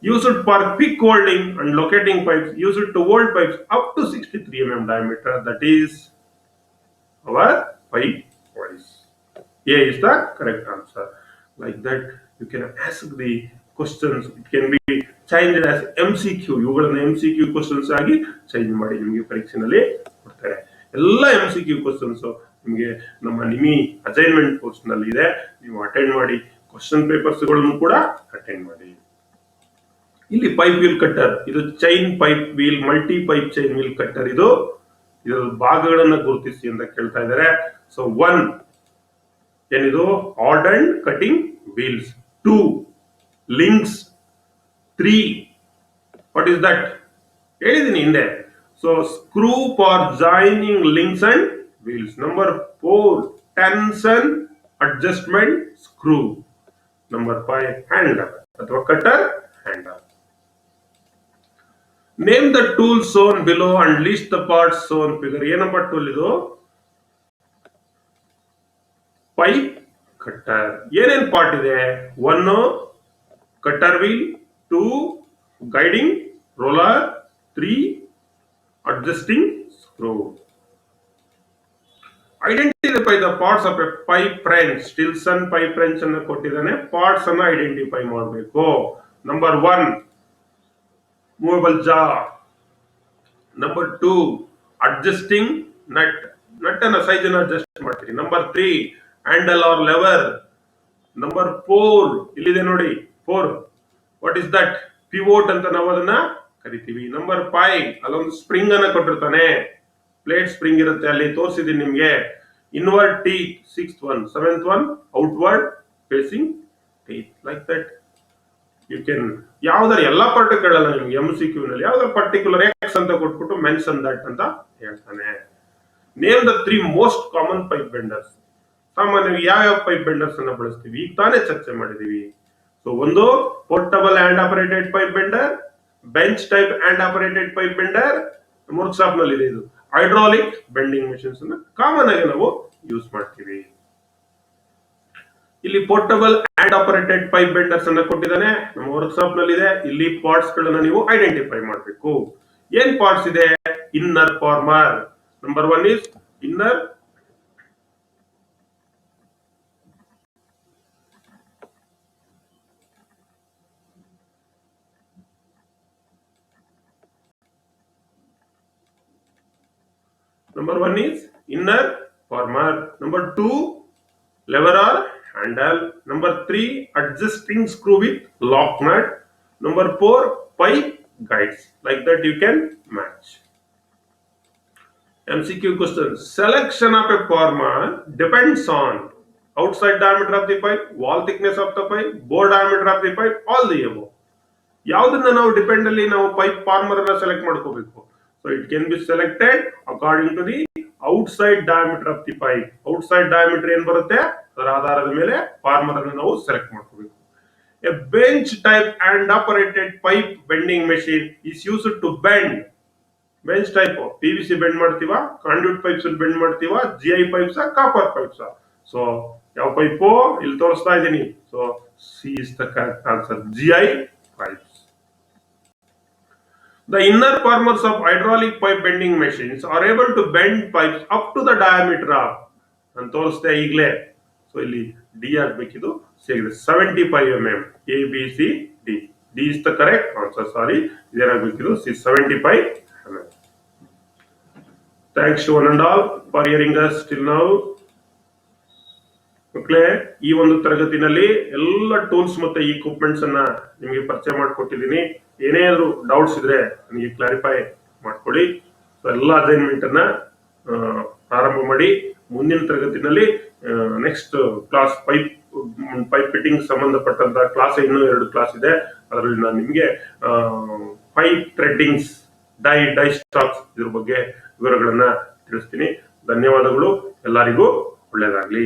Use it for quick holding and locating pipes. Use it to hold pipes up to 63 mm diameter. That is our pipe voice. A is the correct answer. Like that you can ask the questions. It can be changed as MCQ. ಇವುಗಳನ್ನ MCQ questions ಆಗಿ change ಮಾಡಿ ನಿಮಗೆ ಪರೀಕ್ಷೆನಲ್ಲಿ ಕೊಡ್ತಾರೆ. ಎಲ್ಲ MCQ questions ನಿಮಗೆ ನಮ್ಮ ನಿಮಿ assignment course ನಲ್ಲಿ ಇದೆ. ನೀವು ಅಟೆಂಡ್ ಮಾಡಿ, ಕ್ವಶನ್ ಪೇಪರ್ಸ್ ಗಳನ್ನು ಕೂಡ ಅಟೆಂಡ್ ಮಾಡಿ. ಇಲ್ಲಿ ಪೈಪ್ ವೀಲ್ ಕಟ್ಟರ್, ಇದು chain pipe wheel, multi pipe chain wheel cutter. ಇದರ ಭಾಗಗಳನ್ನ ಗುರುತಿಸಿ ಅಂತ ಕೇಳ್ತಾ ಇದ್ದಾರೆ. ಸೊ 1 ಏನಿದು? Hardened cutting wheels. 2 links. 3 what is that? ಹೇಳಿದೀನಿ ಹಿಂದೆ. So screw for joining links and wheels. Number 4 tension adjustment screw. Number 5 handle ಅಥವಾ cutter handle. Name the tool shown below and list the parts shown figure. ಏನಪ್ಪ tool ಇದು? Pipe cutter. ಏನೇನ್ part ಇದೆ? 1 cutter wheel, 2 guiding roller, 3 adjusting screw. Identify the parts of a pipe wrench. Stillson pipe wrench ಅನ್ನು ಕೊಟ್ಟಿದ್ದಾನೆ. Parts ಅನ್ನ identify ಮಾಡಬೇಕು. Number 1 movable jaw. Number 2 adjusting nut. Nut ಅನ್ನ size ಅನ್ನು ಅಡ್ಜಸ್ಟ್ ಮಾಡ್ತೀರಿ. Number 3 handle or lever. Number 4 ಇಲ್ಲಿದೆ ನೋಡಿ 4 what is that? Pivot ಅಂತ ನಾವು ಅದನ್ನ ಕರಿತೀವಿ. ನಂಬರ್ 5 ಅಲ್ಲೊಂದು ಸ್ಪ್ರಿಂಗ್ ಅನ್ನ ಕೊಟ್ಟಿರ್ತಾನೆ, ಪ್ಲೇಟ್ ಸ್ಪ್ರಿಂಗ್ ಇರುತ್ತೆ, ಅಲ್ಲಿ ತೋರಿಸಿದೀನಿ ನಿಮ್ಗೆ. Inward teeth 6th one, 7th one outward facing teeth. Like that you can ಯಾವ್ದಾರ ಎಲ್ಲ ಪಾರ್ಟಿಕಲ್ ನಿಮ್ಗೆ MCQ ನಲ್ಲಿ ಯಾವ್ದಾರ ಪರ್ಟಿಕ್ಯುಲರ್ ಎಕ್ಸ್ ಅಂತ ಕೊಟ್ಬಿಟ್ಟು ಮೆನ್ಷನ್ ದಟ್ ಅಂತ ಹೇಳ್ತಾನೆ. Name the 3 most common pipe benders. ಸಾಮಾನ್ಯವಾಗಿ ಯಾವ ಪೈಪ್ ಬೆಂಡರ್ಸ್ ಅನ್ನ ಬಳಸ್ತೀವಿ ಈಗ ತಾನೇ ಚರ್ಚೆ ಮಾಡಿದೀವಿ. So 1 portable hand operated pipe bender, bench type hand operated pipe bender. Workshop ನಲ್ಲಿ ಇದೆ ಇದು. ಹೈಡ್ರಾಲಿಕ್ ಬೆಂಡಿಂಗ್ ಮೆಷಿನ್ಸ್ ಅನ್ನ ಕಾಮನ್ ಆಗಿ ನಾವು ಯೂಸ್ ಮಾಡ್ತೀವಿ. ಇಲ್ಲಿ portable hand operated pipe benders ಅನ್ನ ಕೊಟ್ಟಿದ್ದಾನೆ, ನಮ್ಮ ವರ್ಕ್ಶಾಪ್ ನಲ್ಲಿ ಇದೆ. ಇಲ್ಲಿ ಪಾರ್ಟ್ಸ್ ಗಳನ್ನ ನೀವು ಐಡೆಂಟಿಫೈ ಮಾಡಬೇಕು. ಏನ್ ಪಾರ್ಟ್ಸ್ ಇದೆ? Inner former. Number 1 is inner. Number 1 is inner former. Number 2 lever or handle. Number 3 adjusting screw with lock nut. Number 4 pipe guides. Like that you can match. MCQ question. Selection of a former depends on outside diameter of the pipe, wall thickness of the pipe, bore diameter of the pipe, all the above. ಯಾವುದನ್ನ ನಾವು depend ಅಲ್ಲಿ ನಾವು pipe farmer ಅನ್ನ select ಮಾಡ್ಕೋಬೇಕು? So it can be selected according to the outside diameter of the pipe. Outside diameter ಏನ್ ಬರುತ್ತೆ ಅದರ ಆಧಾರದ ಮೇಲೆ ಫಾರ್ಮರ್ ಅನ್ನು ನಾವು ಸೆಲೆಕ್ಟ್ ಮಾಡ್ಕೋಬೇಕು. A bench type and operated pipe bending machine is used to bend. Bench type PVC bend ಮಾಡ್ತೀವ, conduit pipes bend ಮಾಡ್ತೀವ, GI pipes, copper pipes. So ಯಾವ ಪೈಪು ಇಲ್ಲಿ ತೋರಿಸ್ತಾ ಇದ್ದೀನಿ. So C is the correct answer, GI pipes. The inner formers of hydraulic pipe bending machines are able to bend pipes up to the diameter of, ನಾನು ತೋರಿಸ್ದೆ ಈಗಲೇ. So ಇಲ್ಲಿ D ಆಗ್ಬೇಕಿದು, ಸಿಗಿದೆ 75 mm. ABCD. D is the correct answer. Sorry, ಇದೇನಾಗಬೇಕಿದು 75 mm. Thanks to one and all for hearing us till now. ಮಕ್ಕಳೇ, ಈ ಒಂದು ತರಗತಿನಲ್ಲಿ ಎಲ್ಲ ಟೂಲ್ಸ್ ಮತ್ತೆ ಇಕ್ವಿಪ್ಮೆಂಟ್ಸ್ ಅನ್ನ ನಿಮಗೆ ಪರಿಚಯ ಮಾಡಿಕೊಟ್ಟಿದ್ದೀನಿ. ಏನೇನಾದ್ರು ಡೌಟ್ಸ್ ಇದ್ರೆ ನನಗೆ ಕ್ಲಾರಿಫೈ ಮಾಡ್ಕೊಳ್ಳಿ. ಎಲ್ಲ ಅಸೈನ್ಮೆಂಟ್ ಅನ್ನ ಪ್ರಾರಂಭ ಮಾಡಿ. ಮುಂದಿನ ತರಗತಿನಲ್ಲಿ ನೆಕ್ಸ್ಟ್ ಕ್ಲಾಸ್ ಪೈಪ್ ಫಿಟ್ಟಿಂಗ್ ಸಂಬಂಧಪಟ್ಟಂತ ಕ್ಲಾಸ್ ಇನ್ನೂ 2 ಕ್ಲಾಸ್ ಇದೆ. ಅದರಲ್ಲಿ ನಾನು ನಿಮಗೆ ಪೈಪ್ ಥ್ರೆಡ್ಡಿಂಗ್ಸ್, ಡೈ ಸ್ಟಾಕ್ಸ್ ಇದ್ರ ಬಗ್ಗೆ ವಿವರಗಳನ್ನ ತಿಳಿಸ್ತೀನಿ. ಧನ್ಯವಾದಗಳು. ಎಲ್ಲರಿಗೂ ಒಳ್ಳೆಯದಾಗ್ಲಿ.